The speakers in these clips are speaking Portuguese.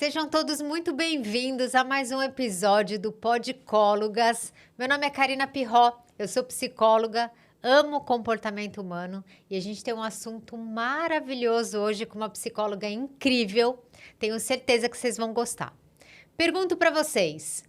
Sejam todos muito bem-vindos a mais um episódio do Podicólogas. Meu nome é Karina Pirró, eu sou psicóloga, amo comportamento humano e a gente tem um assunto maravilhoso hoje com uma psicóloga incrível. Tenho certeza que vocês vão gostar. Pergunto para vocês: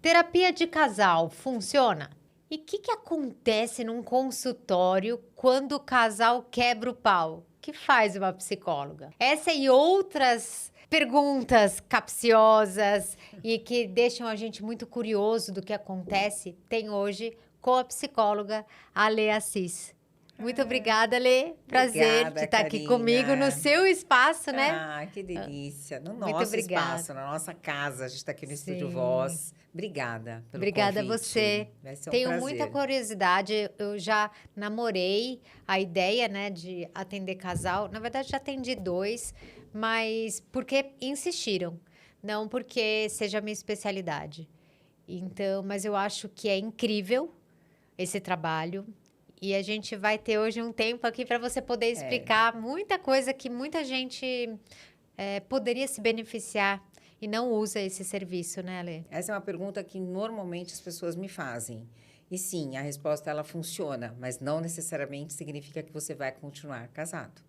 terapia de casal funciona? E o que acontece num consultório quando o casal quebra o pau? O que faz uma psicóloga? Essa e outras perguntas capciosas e que deixam a gente muito curioso do que acontece, tem hoje com a psicóloga Ale Assis. Muito obrigada, Ale. Prazer Obrigada, de estar aqui Karina. comigo no seu espaço, né? Ah, que delícia. No Muito nosso obrigada. espaço, na nossa casa. A gente está aqui no Estúdio Sim. Voz. Obrigada pelo Obrigada a convite. você. Vai ser um Tenho prazer. muita curiosidade. Eu já namorei a ideia, né, de atender casal. Na verdade, já atendi 2, mas porque insistiram, não porque seja a minha especialidade. Então, mas eu acho que é incrível esse trabalho. E a gente vai ter hoje um tempo aqui para você poder explicar muita coisa que muita gente poderia se beneficiar e não usa esse serviço, né, Ale? Essa é uma pergunta que normalmente as pessoas me fazem. E sim, a resposta ela funciona, mas não necessariamente significa que você vai continuar casado.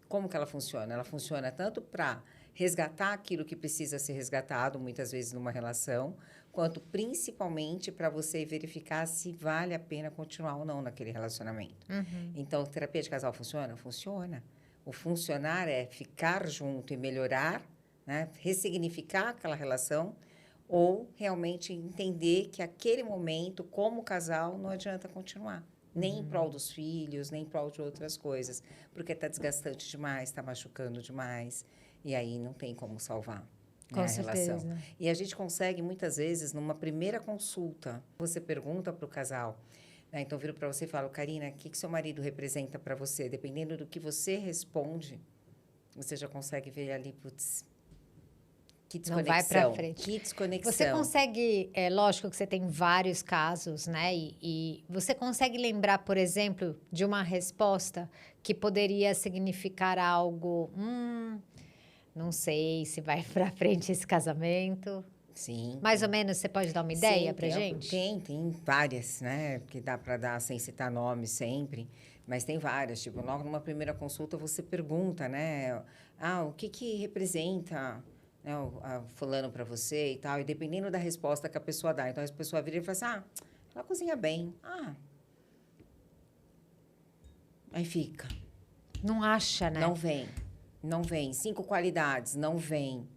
Como que ela funciona? Ela funciona tanto para resgatar aquilo que precisa ser resgatado, muitas vezes numa relação, quanto principalmente para você verificar se vale a pena continuar ou não naquele relacionamento. Então, terapia de casal funciona? Funciona. O funcionar é ficar junto e melhorar, né? Ressignificar aquela relação, ou realmente entender que aquele momento, como casal, não adianta continuar. Nem em prol dos filhos, nem em prol de outras coisas. Porque está desgastante demais, está machucando demais. E aí não tem como salvar, Com né, a certeza. relação. E a gente consegue, muitas vezes, numa primeira consulta, você pergunta para o casal, né? Então, eu viro para você e falo: Karina, o que seu marido representa para você? Dependendo do que você responde, você já consegue ver ali, putz, que Não vai para desconexão. frente. Que desconexão. Você consegue, lógico que você tem vários casos, né? E você consegue lembrar, por exemplo, de uma resposta que poderia significar algo, não sei se vai para frente esse casamento. Sim. Mais ou menos, você pode dar uma ideia Sim, pra gente? tem várias, né? Que dá para dar sem citar nomes sempre, mas tem várias. Tipo, logo numa primeira consulta você pergunta, né? Ah, o que representa, né, a fulano para você e tal, e dependendo da resposta que a pessoa dá. Então, a pessoa vira e fala assim: ah, ela cozinha bem. Ah. Aí fica. Não acha, né? Não vem. Não vem. 5 qualidades, não vem.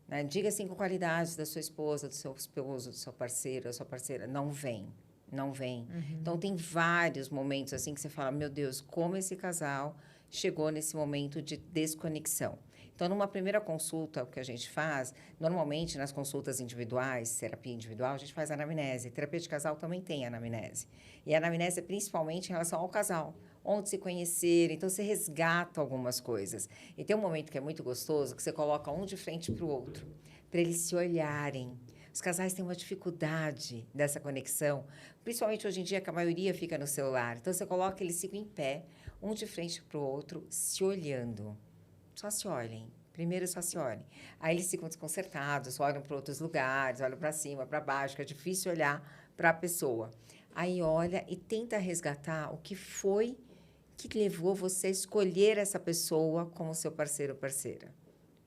Né? Diga 5 qualidades da sua esposa, do seu esposo, do seu parceiro, da sua parceira. Não vem. Não vem. Então, tem vários momentos assim que você fala: meu Deus, como esse casal chegou nesse momento de desconexão. Então, numa primeira consulta, o que a gente faz, normalmente nas consultas individuais, terapia individual, a gente faz anamnese. Terapia de casal também tem anamnese. E a anamnese é principalmente em relação ao casal, onde se conheceram. Então, você resgata algumas coisas. E tem um momento que é muito gostoso, que você coloca um de frente para o outro, para eles se olharem. Os casais têm uma dificuldade dessa conexão, principalmente hoje em dia, que a maioria fica no celular. Então, você coloca, eles ficam em pé, um de frente para o outro, se olhando. Só se olhem. Primeiro, só se olhem. Aí, eles ficam desconcertados, olham para outros lugares, olham para cima, para baixo, que é difícil olhar para a pessoa. Aí, olha e tenta resgatar o que foi que levou você a escolher essa pessoa como seu parceiro ou parceira.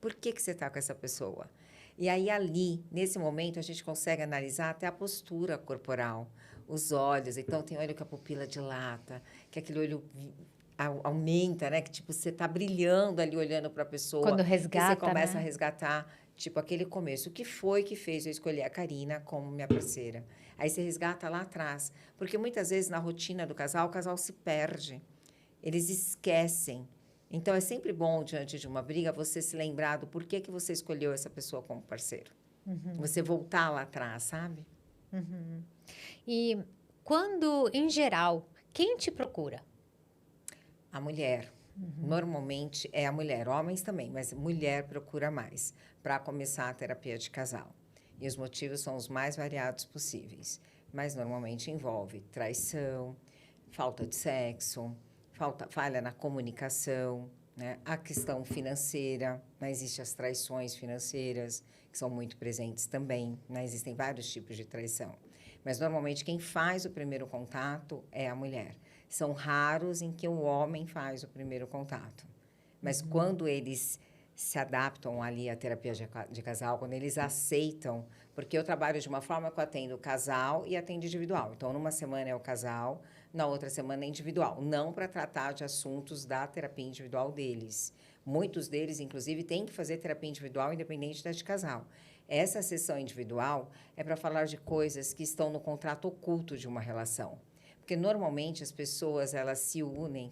Por que você está com essa pessoa? E aí, ali, nesse momento, a gente consegue analisar até a postura corporal, os olhos. Então, tem olho que a pupila dilata, que aquele olho aumenta, né? Que, tipo, você está brilhando ali olhando para a pessoa. Quando resgata, que você começa né? a resgatar, tipo, aquele começo. O que foi que fez eu escolher a Karina como minha parceira? Aí, você resgata lá atrás. Porque, muitas vezes, na rotina do casal, o casal se perde. Eles esquecem. Então, é sempre bom, diante de uma briga, você se lembrar do porquê que você escolheu essa pessoa como parceiro. Você voltar lá atrás, sabe? E quando, em geral, quem te procura? A mulher. Normalmente é a mulher. Homens também, mas mulher procura mais para começar a terapia de casal. E os motivos são os mais variados possíveis. Mas, normalmente, envolve traição, falta de sexo, falha na comunicação, né? A questão financeira, né? Existem as traições financeiras, que são muito presentes também, né? Existem vários tipos de traição. Mas, normalmente, quem faz o primeiro contato é a mulher. São raros em que o homem faz o primeiro contato. Mas, quando eles se adaptam ali à terapia de casal, quando eles aceitam, porque eu trabalho de uma forma que eu atendo casal e atendo individual. Então, numa semana é o casal, na outra semana é individual. Não para tratar de assuntos da terapia individual deles. Muitos deles, inclusive, têm que fazer terapia individual independente da de casal. Essa sessão individual é para falar de coisas que estão no contrato oculto de uma relação. Porque, normalmente, as pessoas elas se unem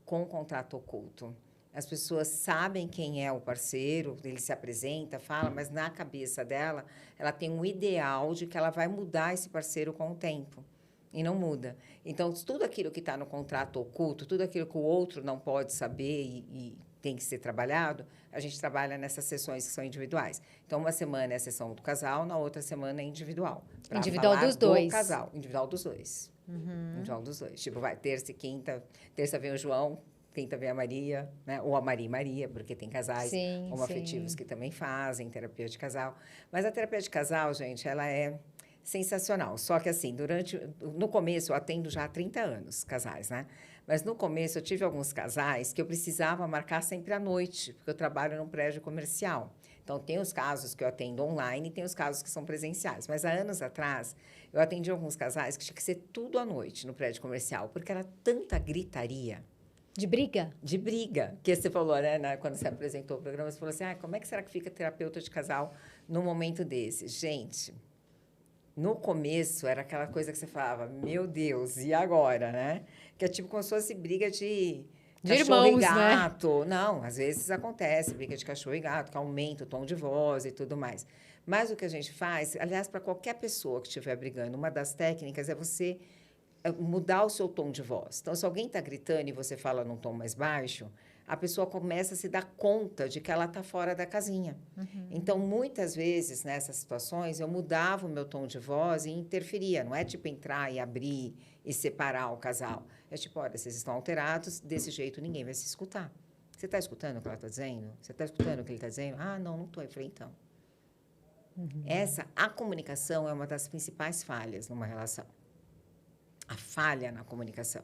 com o contrato oculto. As pessoas sabem quem é o parceiro, ele se apresenta, fala, mas na cabeça dela, ela tem um ideal de que ela vai mudar esse parceiro com o tempo. E não muda. Então, tudo aquilo que está no contrato oculto, tudo aquilo que o outro não pode saber e tem que ser trabalhado, a gente trabalha nessas sessões que são individuais. Então, uma semana é a sessão do casal, na outra semana é individual. Individual dos dois. Do casal. Individual dos dois. Individual dos dois. Tipo, vai terça e quinta. Terça vem o João, quinta vem a Maria, né? Ou a Maria e Maria, porque tem casais homoafetivos que também fazem terapia de casal. Mas a terapia de casal, gente, ela é sensacional. Só que, assim, no começo, eu atendo já há 30 anos casais, né? Mas, no começo, eu tive alguns casais que eu precisava marcar sempre à noite, porque eu trabalho num prédio comercial. Então, tem os casos que eu atendo online e tem os casos que são presenciais. Mas, há anos atrás, eu atendi alguns casais que tinha que ser tudo à noite no prédio comercial, porque era tanta gritaria. De briga? De briga. Que você falou, né? Quando você apresentou o programa, você falou assim, como é que será que fica terapeuta de casal num momento desse? Gente, no começo era aquela coisa que você falava, meu Deus, e agora, né? Que é tipo como se fosse briga de cachorro irmãos, e gato. Né? Não, às vezes acontece, briga de cachorro e gato, que aumenta o tom de voz e tudo mais. Mas o que a gente faz, aliás, para qualquer pessoa que estiver brigando, uma das técnicas é você mudar o seu tom de voz. Então, se alguém está gritando e você fala num tom mais baixo, a pessoa começa a se dar conta de que ela está fora da casinha. Então, muitas vezes, nessas situações, eu mudava o meu tom de voz e interferia. Não é tipo entrar e abrir e separar o casal. É tipo, olha, vocês estão alterados, desse jeito ninguém vai se escutar. Você está escutando o que ela está dizendo? Você está escutando o que ele está dizendo? Ah, não estou. Eu falei, então. A comunicação é uma das principais falhas numa relação. A falha na comunicação.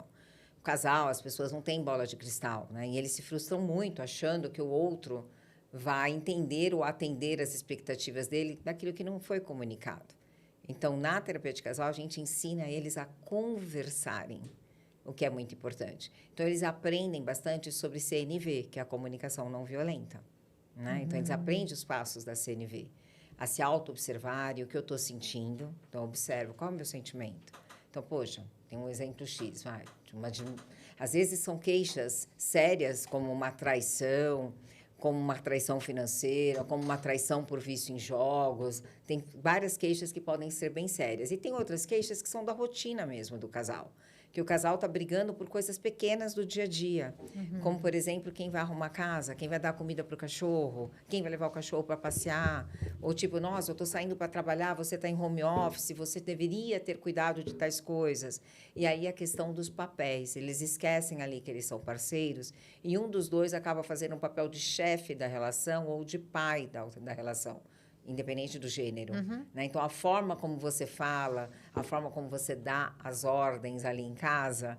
O casal, as pessoas não têm bola de cristal, né? E eles se frustram muito achando que o outro vai entender ou atender as expectativas dele daquilo que não foi comunicado. Então, na terapia de casal, a gente ensina eles a conversarem, o que é muito importante. Então, eles aprendem bastante sobre CNV, que é a comunicação não violenta, né? Então, eles aprendem os passos da CNV, a se auto-observar e o que eu estou sentindo. Então, eu observo qual é o meu sentimento. Então, poxa, tem um exemplo X, vai. Às vezes são queixas sérias, como uma traição financeira, como uma traição por vício em jogos. Tem várias queixas que podem ser bem sérias. E tem outras queixas que são da rotina mesmo do casal. Que o casal está brigando por coisas pequenas do dia a dia. Como, por exemplo, quem vai arrumar a casa, quem vai dar comida para o cachorro, quem vai levar o cachorro para passear. Ou tipo, nossa, eu estou saindo para trabalhar, você está em home office, você deveria ter cuidado de tais coisas. E aí a questão dos papéis. Eles esquecem ali que eles são parceiros e um dos dois acaba fazendo um papel de chefe da relação ou de pai da relação. Independente do gênero. Né? Então, a forma como você fala, a forma como você dá as ordens ali em casa,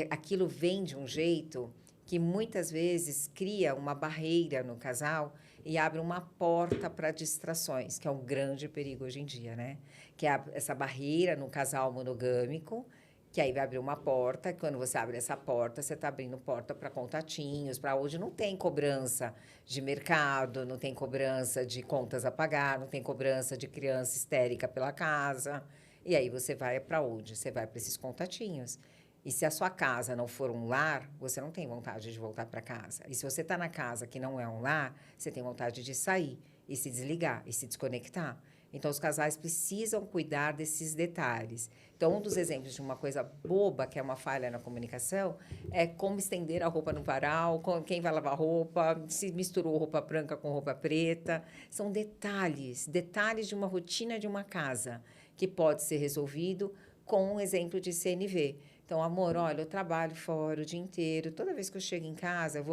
aquilo vem de um jeito que muitas vezes cria uma barreira no casal e abre uma porta para distrações, que é um grande perigo hoje em dia, né? Que é essa barreira no casal monogâmico, que aí vai abrir uma porta, quando você abre essa porta, você está abrindo porta para contatinhos, para hoje não tem cobrança de mercado, não tem cobrança de contas a pagar, não tem cobrança de criança histérica pela casa. E aí você vai para onde? Você vai para esses contatinhos. E se a sua casa não for um lar, você não tem vontade de voltar para casa. E se você está na casa que não é um lar, você tem vontade de sair e se desligar e se desconectar. Então, os casais precisam cuidar desses detalhes. Então, um dos exemplos de uma coisa boba, que é uma falha na comunicação, é como estender a roupa no varal, quem vai lavar roupa, se misturou roupa branca com roupa preta. São detalhes de uma rotina de uma casa, que pode ser resolvido com um exemplo de CNV. Então, amor, olha, eu trabalho fora o dia inteiro. Toda vez que eu chego em casa,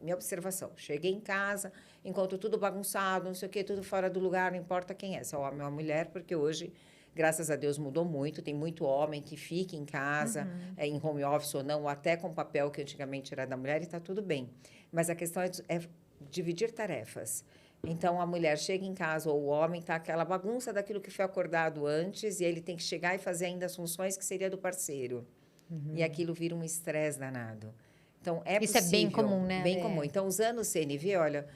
minha observação, cheguei em casa, encontro tudo bagunçado, não sei o quê, tudo fora do lugar, não importa quem é, se é homem ou mulher, porque hoje, graças a Deus, mudou muito. Tem muito homem que fica em casa, em home office ou não, ou até com papel que antigamente era da mulher, e está tudo bem. Mas a questão é dividir tarefas. Então, a mulher chega em casa, ou o homem está aquela bagunça daquilo que foi acordado antes, e ele tem que chegar e fazer ainda as funções que seria do parceiro. E aquilo vira um estresse danado. Então, é Isso possível. é bem comum, né? Bem comum. Então, usando o CNV, olha,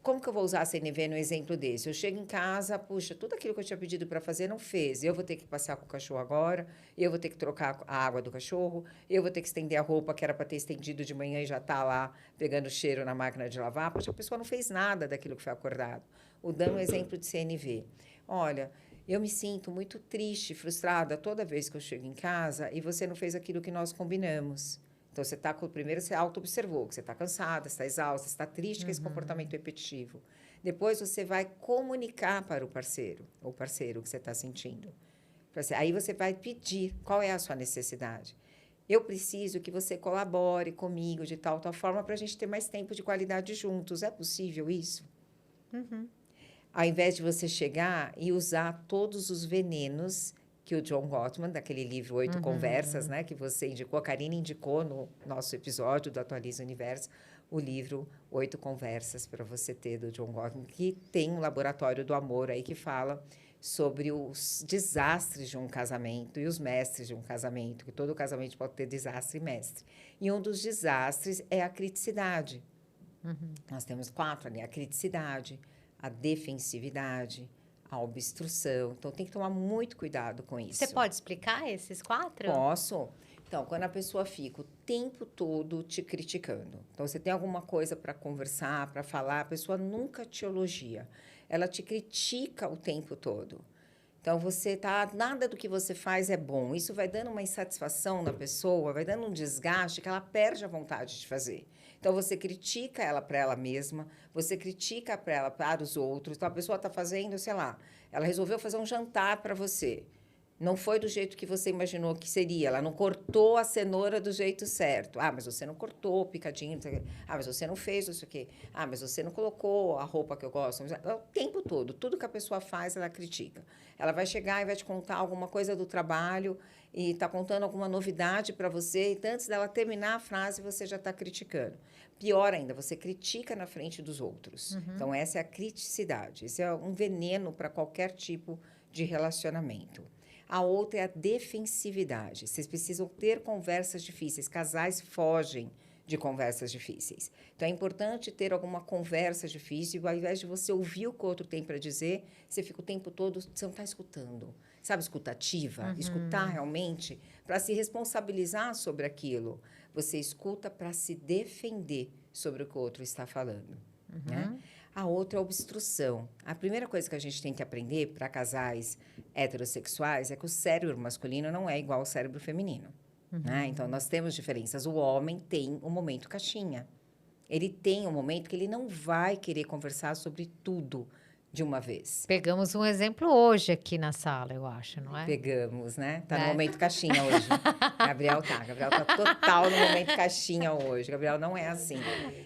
como que eu vou usar a CNV no exemplo desse? Eu chego em casa, puxa, tudo aquilo que eu tinha pedido para fazer não fez. Eu vou ter que passear com o cachorro agora, eu vou ter que trocar a água do cachorro, eu vou ter que estender a roupa que era para ter estendido de manhã e já está lá pegando cheiro na máquina de lavar. Puxa, a pessoa não fez nada daquilo que foi acordado. Dando um exemplo de CNV. Olha, eu me sinto muito triste, frustrada toda vez que eu chego em casa e você não fez aquilo que nós combinamos. Então, você está primeiro você auto-observou que você está cansada, está exausta, está triste com esse comportamento repetitivo. Depois, você vai comunicar para o parceiro, ou parceiro, o que você está sentindo. Aí, você vai pedir qual é a sua necessidade. Eu preciso que você colabore comigo de tal forma para a gente ter mais tempo de qualidade juntos. É possível isso? Ao invés de você chegar e usar todos os venenos que o John Gottman, daquele livro 8 Conversas, né, que você indicou, a Karine indicou no nosso episódio do Atualiza o Universo, o livro 8 Conversas para você ter, do John Gottman, que tem um laboratório do amor aí que fala sobre os desastres de um casamento e os mestres de um casamento, que todo casamento pode ter desastre e mestre. E um dos desastres é a criticidade. Nós temos 4 ali, a criticidade, a defensividade, a obstrução. Então, tem que tomar muito cuidado com isso. Você pode explicar esses 4? Posso. Então, quando a pessoa fica o tempo todo te criticando. Então, você tem alguma coisa para conversar, para falar, a pessoa nunca te elogia. Ela te critica o tempo todo. Então, nada do que você faz é bom. Isso vai dando uma insatisfação na pessoa, vai dando um desgaste que ela perde a vontade de fazer. Então, você critica ela para ela mesma, você critica para ela para os outros. Então, a pessoa está fazendo, sei lá, ela resolveu fazer um jantar para você. Não foi do jeito que você imaginou que seria. Ela não cortou a cenoura do jeito certo. Ah, mas você não cortou picadinho. Ah, mas você não fez isso aqui. Ah, mas você não colocou a roupa que eu gosto. O tempo todo, tudo que a pessoa faz, ela critica. Ela vai chegar e vai te contar alguma coisa do trabalho e está contando alguma novidade para você. E antes dela terminar a frase, você já está criticando. Pior ainda, você critica na frente dos outros. Então, essa é a criticidade. Esse é um veneno para qualquer tipo de relacionamento. A outra é a defensividade. Vocês precisam ter conversas difíceis. Casais fogem de conversas difíceis. Então, é importante ter alguma conversa difícil. Ao invés de você ouvir o que o outro tem para dizer, você fica o tempo todo, você não está escutando. Sabe, escutativa? Escutar realmente para se responsabilizar sobre aquilo. Você escuta para se defender sobre o que o outro está falando. Né? A outra é a obstrução. A primeira coisa que a gente tem que aprender para casais heterossexuais é que o cérebro masculino não é igual ao cérebro feminino. Né? Então, nós temos diferenças. O homem tem um momento caixinha. Ele tem um momento que ele não vai querer conversar sobre tudo de uma vez. Pegamos um exemplo hoje aqui na sala, eu acho, não é? Pegamos, né? Tá no momento caixinha hoje. Gabriel tá total no momento caixinha hoje. Gabriel não é assim.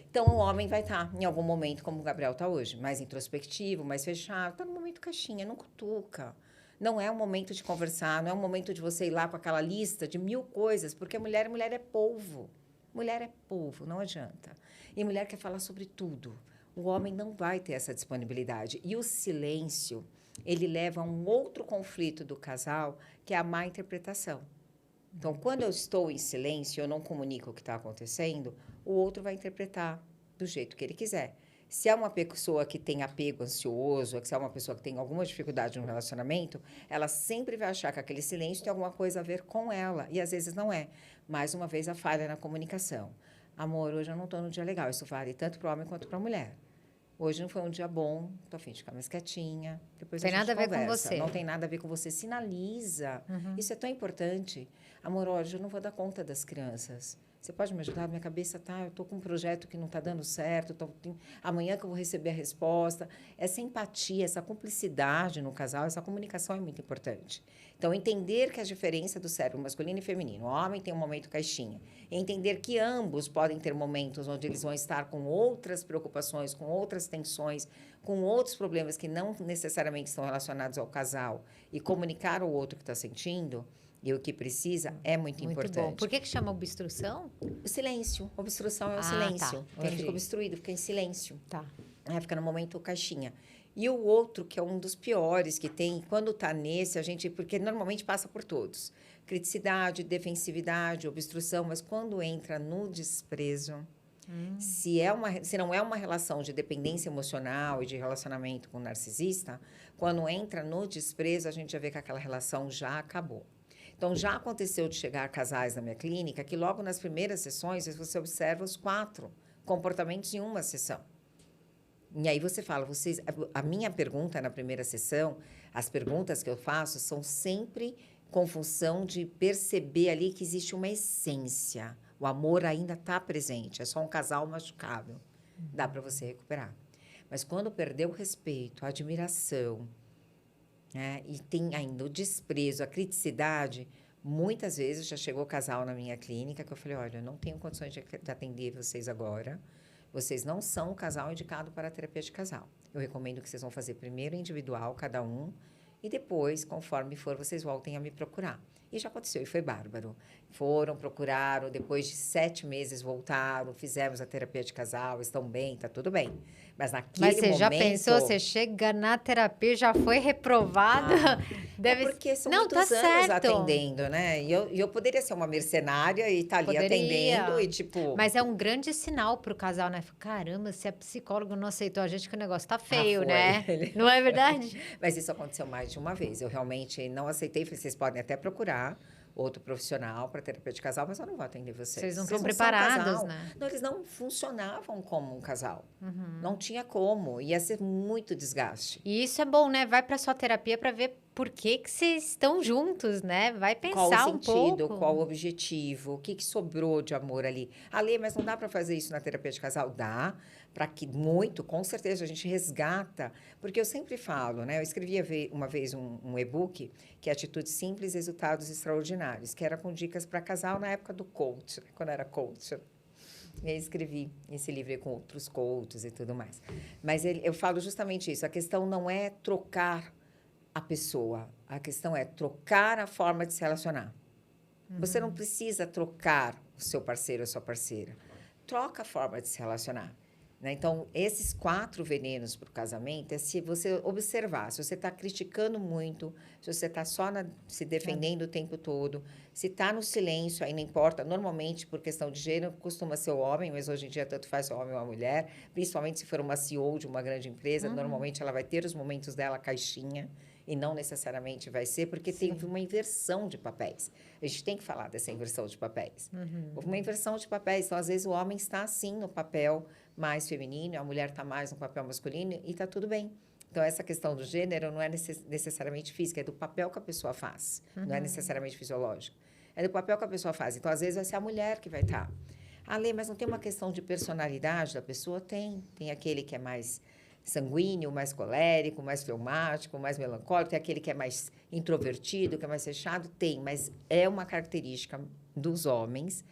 Então, o homem vai estar em algum momento como o Gabriel tá hoje, mais introspectivo, mais fechado. Tá no momento caixinha, não cutuca. Não é o momento de conversar, não é o momento de você ir lá com aquela lista de 1000 coisas, porque mulher é polvo. Mulher é polvo, não adianta. E mulher quer falar sobre tudo. O homem não vai ter essa disponibilidade. E o silêncio, ele leva a um outro conflito do casal, que é a má interpretação. Então, quando eu estou em silêncio, eu não comunico o que está acontecendo, o outro vai interpretar do jeito que ele quiser. Se é uma pessoa que tem apego ansioso, se é uma pessoa que tem alguma dificuldade no relacionamento, ela sempre vai achar que aquele silêncio tem alguma coisa a ver com ela. E, às vezes, não é. Mais uma vez, a falha na comunicação. Amor, hoje eu não estou no dia legal. Isso vale tanto para o homem quanto para a mulher. Hoje não foi um dia bom, estou a fim de ficar mais quietinha. Depois tem a gente nada a ver conversa. com você. Não tem nada a ver com você. Sinaliza. Isso é tão importante. Amor, hoje eu não vou dar conta das crianças. Você pode me ajudar? Minha cabeça tá, eu estou com um projeto que não está dando certo, amanhã que eu vou receber a resposta. Essa empatia, essa cumplicidade no casal, essa comunicação é muito importante. Então, entender que a diferença do cérebro masculino e feminino, o homem tem um momento caixinha, e entender que ambos podem ter momentos onde eles vão estar com outras preocupações, com outras tensões, com outros problemas que não necessariamente estão relacionados ao casal, e comunicar ao outro que está sentindo e o que precisa é muito importante. Bom. Por que chama obstrução? O silêncio. Obstrução é o silêncio. Tá, Fica obstruído, fica em silêncio. Tá. Fica no momento caixinha. E o outro, que é um dos piores que tem, quando está nesse, a gente... Porque normalmente passa por todos. Criticidade, defensividade, obstrução, mas quando entra no desprezo, se não é uma relação de dependência emocional e de relacionamento com o narcisista, quando entra no desprezo, a gente já vê que aquela relação já acabou. Então, já aconteceu de chegar casais na minha clínica que logo nas primeiras sessões você observa os 4 comportamentos em uma sessão. E aí você fala, a minha pergunta na primeira sessão, as perguntas que eu faço são sempre com função de perceber ali que existe uma essência. O amor ainda está presente, é só um casal machucável. Dá para você recuperar. Mas quando perdeu o respeito, a admiração, e tem ainda o desprezo, a criticidade, muitas vezes já chegou casal na minha clínica que eu falei, olha, eu não tenho condições de atender vocês agora, vocês não são um casal indicado para a terapia de casal. Eu recomendo que vocês vão fazer primeiro individual, cada um, e depois, conforme for, vocês voltem a me procurar. E já aconteceu, e foi bárbaro. Foram, procuraram, depois de 7 meses voltaram, fizemos a terapia de casal, estão bem, está tudo bem. Mas naquele momento... Mas você já pensou, você chega na terapia, já foi reprovada? Porque são muitos anos atendendo, né? E eu poderia ser uma mercenária e estar ali atendendo e tipo... Mas é um grande sinal para o casal, né? Caramba, se a psicóloga não aceitou a gente, que o negócio tá feio, né? Não é verdade? Mas isso aconteceu mais de uma vez. Eu realmente não aceitei, vocês podem até procurar outro profissional para terapia de casal, mas eu não vou atender vocês. Vocês não estão preparados, né? Não, eles não funcionavam como um casal. Não tinha como. Ia ser muito desgaste. E isso é bom, né? Vai para sua terapia para ver por que vocês estão juntos, né? Vai pensar um pouco. Qual o sentido, qual o objetivo, o que sobrou de amor ali. Alê, mas não dá para fazer isso na terapia de casal? Dá, para que com certeza, a gente resgata. Porque eu sempre falo, né? Eu escrevi uma vez um e-book, que é Atitudes Simples, Resultados Extraordinários, que era com dicas para casal na época do coach, quando era coach. E aí escrevi esse livro com outros coaches e tudo mais. Mas eu falo justamente isso. A questão não é trocar a pessoa. A questão é trocar a forma de se relacionar. Você não precisa trocar o seu parceiro ou a sua parceira. Troca a forma de se relacionar. Né? Então, esses 4 venenos para o casamento é se você observar, se você está criticando muito, se você está só se defendendo o tempo todo, se está no silêncio, aí não importa. Normalmente, por questão de gênero, costuma ser o homem, mas hoje em dia tanto faz o homem ou a mulher, principalmente se for uma CEO de uma grande empresa, normalmente ela vai ter os momentos dela caixinha, e não necessariamente vai ser, porque tem uma inversão de papéis. A gente tem que falar dessa inversão de papéis. Houve uma inversão de papéis. Então, às vezes, o homem está, sim, no papel mais feminino, a mulher está mais no papel masculino, e está tudo bem. Então, essa questão do gênero não é necessariamente física, é do papel que a pessoa faz. Não é necessariamente fisiológico. É do papel que a pessoa faz. Então, às vezes, vai ser a mulher que vai estar. Lê, mas não tem uma questão de personalidade da pessoa? Tem. Tem aquele que é mais sanguíneo, mais colérico, mais fleumático, mais melancólico, tem aquele que é mais introvertido, que é mais fechado, tem, mas é uma característica dos homens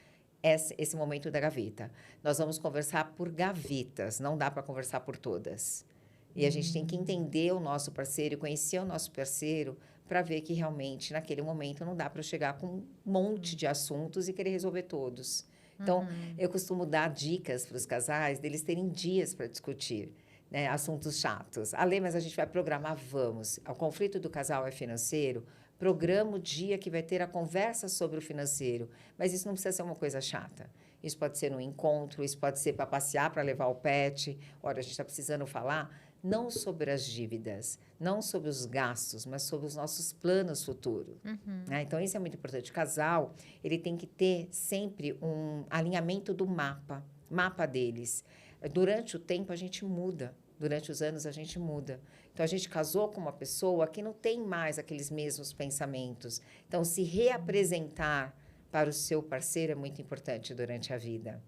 esse momento da gaveta. Nós vamos conversar por gavetas, não dá para conversar por todas. E a gente tem que entender o nosso parceiro, conhecer o nosso parceiro, para ver que realmente, naquele momento, não dá para chegar com um monte de assuntos e querer resolver todos. Então, eu costumo dar dicas para os casais deles terem dias para discutir, né, assuntos chatos. Além, mas a gente vai programar, vamos. O conflito do casal é financeiro, programa o dia que vai ter a conversa sobre o financeiro. Mas isso não precisa ser uma coisa chata. Isso pode ser um encontro, isso pode ser para passear, para levar o pet. Olha, a gente está precisando falar não sobre as dívidas, não sobre os gastos, mas sobre os nossos planos futuros. Né? Então, isso é muito importante. O casal, ele tem que ter sempre um alinhamento do mapa deles. Durante o tempo, a gente muda. Durante os anos, a gente muda. Então, a gente casou com uma pessoa que não tem mais aqueles mesmos pensamentos. Então, se reapresentar para o seu parceiro é muito importante durante a vida.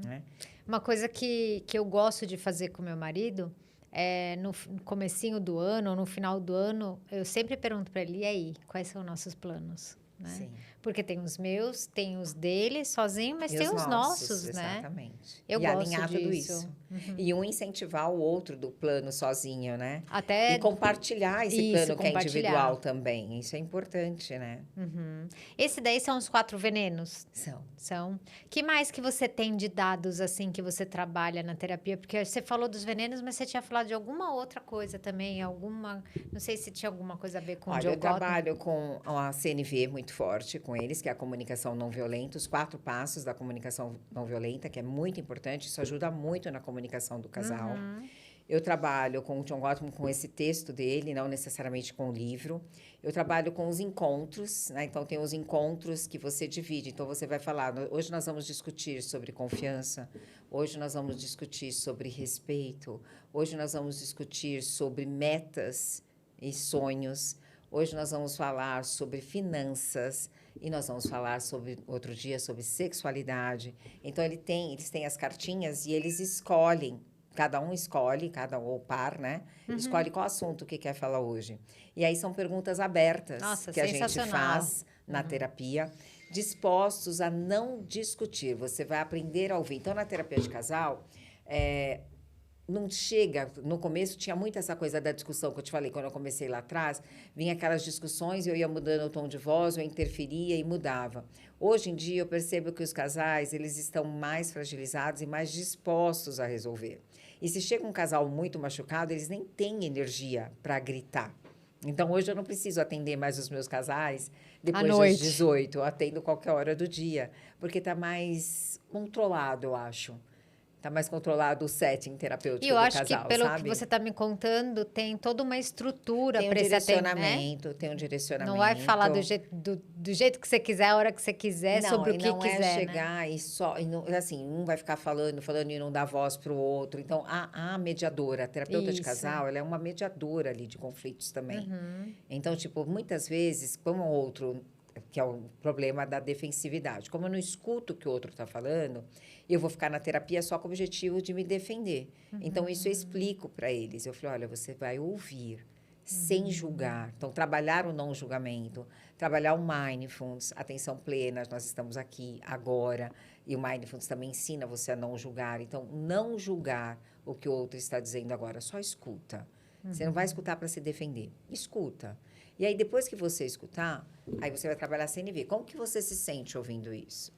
Né? Uma coisa que eu gosto de fazer com meu marido é no comecinho do ano, ou no final do ano, eu sempre pergunto para ele, e aí, quais são nossos planos? Né? Sim. Porque tem os meus, tem os dele sozinho, mas E tem os nossos, né? exatamente. Eu e gosto alinhar tudo disso. isso. E um incentivar o outro do plano sozinho, né? Até E compartilhar esse isso, plano que é compartilhar. individual também. Isso é importante, né? Esse daí são os 4 venenos. São. São. Que mais que você tem de dados assim que você trabalha na terapia? Porque você falou dos venenos, mas você tinha falado de alguma outra coisa também, alguma, não sei se tinha alguma coisa a ver com o Olha, Joe eu trabalho com a CNV muito forte com eles, que é a comunicação não violenta, os 4 passos da comunicação não violenta, que é muito importante, isso ajuda muito na comunicação do casal. Eu trabalho com o John Gottman, com esse texto dele, não necessariamente com o livro. Eu trabalho com os encontros, né? Então, tem os encontros que você divide. Então, você vai falar, hoje nós vamos discutir sobre confiança, hoje nós vamos discutir sobre respeito, hoje nós vamos discutir sobre metas e sonhos, hoje nós vamos falar sobre finanças e nós vamos falar sobre, outro dia, sobre sexualidade. Então, eles têm as cartinhas e eles escolhem. Cada um escolhe, ou par, né? Escolhe qual assunto que quer falar hoje. E aí são perguntas abertas. Nossa, que a gente faz na terapia, dispostos a não discutir. Você vai aprender a ouvir. Então, na terapia de casal, não chega... No começo, tinha muito essa coisa da discussão que eu te falei, quando eu comecei lá atrás, vinha aquelas discussões, eu ia mudando o tom de voz, eu interferia e mudava. Hoje em dia, eu percebo que os casais, eles estão mais fragilizados e mais dispostos a resolver. E se chega um casal muito machucado, eles nem têm energia para gritar. Então, hoje eu não preciso atender mais os meus casais depois das 18. Eu atendo qualquer hora do dia, porque está mais controlado, eu acho. Está mais controlado o setting terapêutico do casal, sabe? E eu acho que, pelo que você está me contando, tem toda uma estrutura para esse atendimento, né? Tem um direcionamento. Não vai falar do jeito que você quiser, a hora que você quiser, sobre o que quiser, não é chegar, né? E só... E não, assim, um vai ficar falando e não dá voz para o outro. Então, a mediadora, a terapeuta de casal, ela é uma mediadora ali de conflitos também. Então, tipo, muitas vezes, como o outro... que é o problema da defensividade. Como eu não escuto o que o outro está falando, eu vou ficar na terapia só com o objetivo de me defender. Então, isso eu explico para eles. Eu falo, olha, você vai ouvir, sem julgar. Então, trabalhar o não julgamento, trabalhar o mindfulness, atenção plena, nós estamos aqui agora, e o mindfulness também ensina você a não julgar. Então, não julgar o que o outro está dizendo agora, só escuta. Você não vai escutar para se defender, escuta. E aí, depois que você escutar, aí você vai trabalhar sem CNV. Como que você se sente ouvindo isso?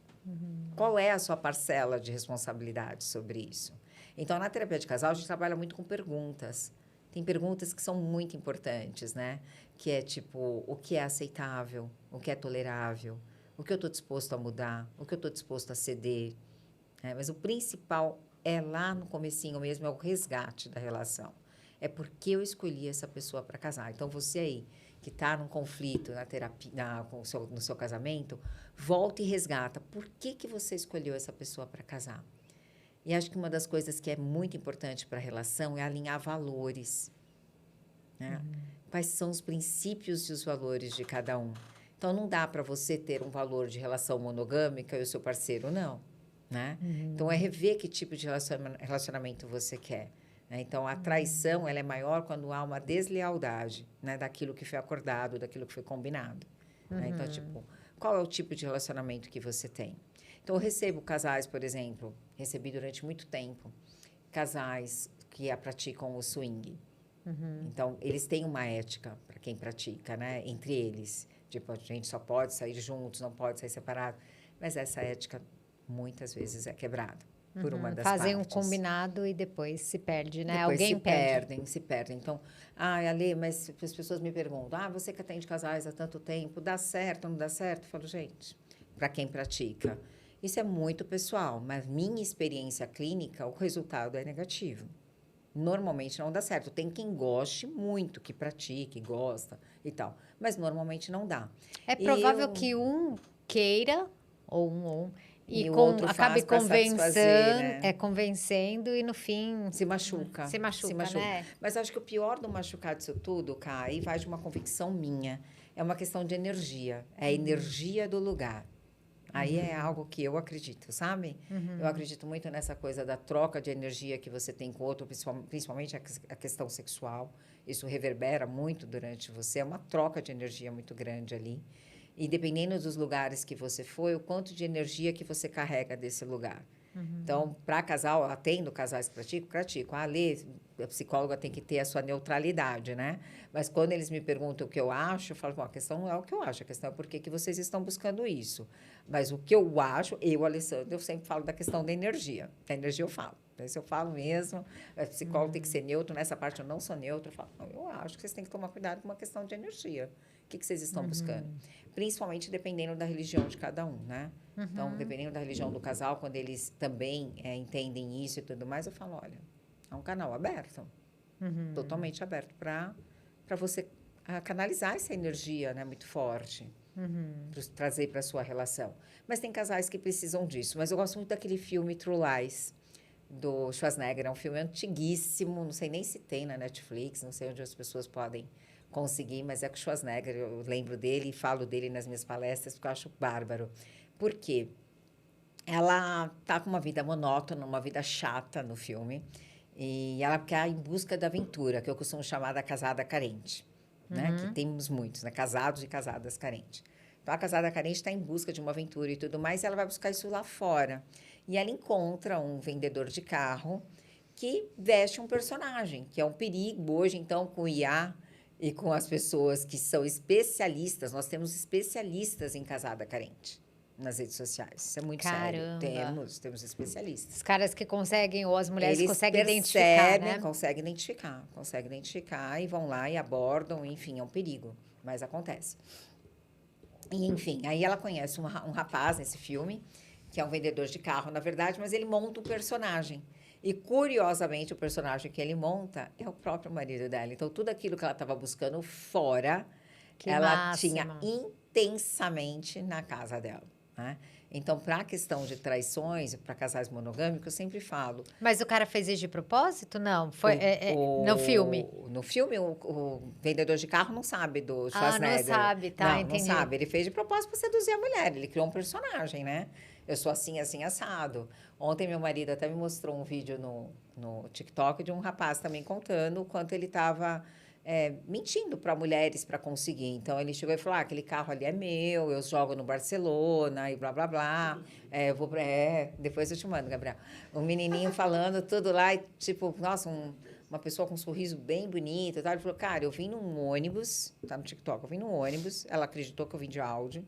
Qual é a sua parcela de responsabilidade sobre isso? Então, na terapia de casal, a gente trabalha muito com perguntas. Tem perguntas que são muito importantes, né? Que é tipo, o que é aceitável? O que é tolerável? O que eu estou disposto a mudar? O que eu estou disposto a ceder? Mas o principal é lá no comecinho mesmo, é o resgate da relação. É porque eu escolhi essa pessoa para casar. Então, você aí, que está num conflito na terapia, no seu casamento, volta e resgata. Por que você escolheu essa pessoa para casar? E acho que uma das coisas que é muito importante para a relação é alinhar valores. Né? Quais são os princípios e os valores de cada um? Então, não dá para você ter um valor de relação monogâmica e o seu parceiro não. Né? Então, é rever que tipo de relacionamento você quer. Então, a traição ela é maior quando há uma deslealdade, né, daquilo que foi acordado, daquilo que foi combinado. Né? Então, tipo, qual é o tipo de relacionamento que você tem? Então, eu recebo casais, por exemplo, recebi durante muito tempo, casais que praticam o swing. Então, eles têm uma ética para quem pratica, né, entre eles. Tipo, a gente só pode sair juntos, não pode sair separado. Mas essa ética, muitas vezes, é quebrada. Por uma das Fazem partes. um combinado e depois se perde, né? Depois Alguém se perdem. Então, Ale, mas as pessoas me perguntam, você que atende casais há tanto tempo, dá certo, não dá certo? Eu falo, gente, para quem pratica, isso é muito pessoal, mas minha experiência clínica, o resultado é negativo. Normalmente não dá certo. Tem quem goste muito, que pratique, gosta e tal, mas normalmente não dá. É provável que um queira, ou e o outro acabe convencendo, convencendo e no fim se machuca, né? Mas acho que o pior do machucar disso tudo, Cá, aí vai de uma convicção minha, é uma questão de energia, é a energia do lugar. Aí é algo que eu acredito, sabe? Eu acredito muito nessa coisa da troca de energia que você tem com o outro, principalmente a questão sexual. Isso reverbera muito durante você. É uma troca de energia muito grande ali. E dependendo dos lugares que você foi, o quanto de energia que você carrega desse lugar. Então, para casal, atendo casais que pratico. Ah, Lê, a psicóloga tem que ter a sua neutralidade, né? Mas quando eles me perguntam o que eu acho, eu falo, bom, a questão não é o que eu acho, a questão é por que vocês estão buscando isso. Mas o que eu acho, Alessandra, eu sempre falo da questão da energia. Da energia eu falo. Isso eu falo mesmo. A psicóloga tem que ser neutro. Nessa parte eu não sou neutra. Eu falo, não, eu acho que vocês têm que tomar cuidado com uma questão de energia. O que vocês estão buscando? Principalmente dependendo da religião de cada um, né? Então, dependendo da religião do casal, quando eles também entendem isso e tudo mais, eu falo, olha, é um canal aberto. Totalmente aberto para você canalizar essa energia, né, muito forte. Trazer para a sua relação. Mas tem casais que precisam disso. Mas eu gosto muito daquele filme True Lies, do Schwarzenegger. É um filme antiguíssimo, não sei nem se tem na Netflix, não sei onde as pessoas podem conseguir, mas é com o Schwarzenegger, eu lembro dele e falo dele nas minhas palestras, porque eu acho bárbaro. Por quê? Ela tá com uma vida monótona, uma vida chata no filme, e ela quer em busca da aventura, que eu costumo chamar da casada carente, né? Que temos muitos, né? Casados e casadas carentes. Então, a casada carente está em busca de uma aventura e tudo mais, e ela vai buscar isso lá fora. E ela encontra um vendedor de carro que veste um personagem, que é um perigo hoje, então, com o IA e com as pessoas que são especialistas. Nós temos especialistas em casada carente nas redes sociais. Isso é muito sério. Temos especialistas. Os caras que conseguem, ou as mulheres que conseguem identificar, né? Conseguem identificar e vão lá e abordam, enfim, é um perigo, mas acontece. E, enfim, aí ela conhece um rapaz nesse filme, que é um vendedor de carro, na verdade, mas ele monta um personagem. E, curiosamente, o personagem que ele monta é o próprio marido dela. Então, tudo aquilo que ela estava buscando fora, ela tinha intensamente na casa dela, né? Então, para a questão de traições, para casais monogâmicos, eu sempre falo... Mas o cara fez isso de propósito? Não, foi no filme? No filme, o vendedor de carro não sabe do Schwarzenegger. Não sabe, tá, entendi. Não sabe. Ele fez de propósito para seduzir a mulher. Ele criou um personagem, né? Eu sou assim, assim, assado. Ontem, meu marido até me mostrou um vídeo no TikTok de um rapaz também contando o quanto ele estava... mentindo para mulheres para conseguir. Então, ele chegou e falou, aquele carro ali é meu, eu jogo no Barcelona e blá, blá, blá. Depois eu te mando, Gabriel. Um menininho falando tudo lá e, tipo, nossa, uma pessoa com um sorriso bem bonito. Tá? Ele falou, cara, eu vim num ônibus, tá no TikTok, eu vim num ônibus, ela acreditou que eu vim de Audi.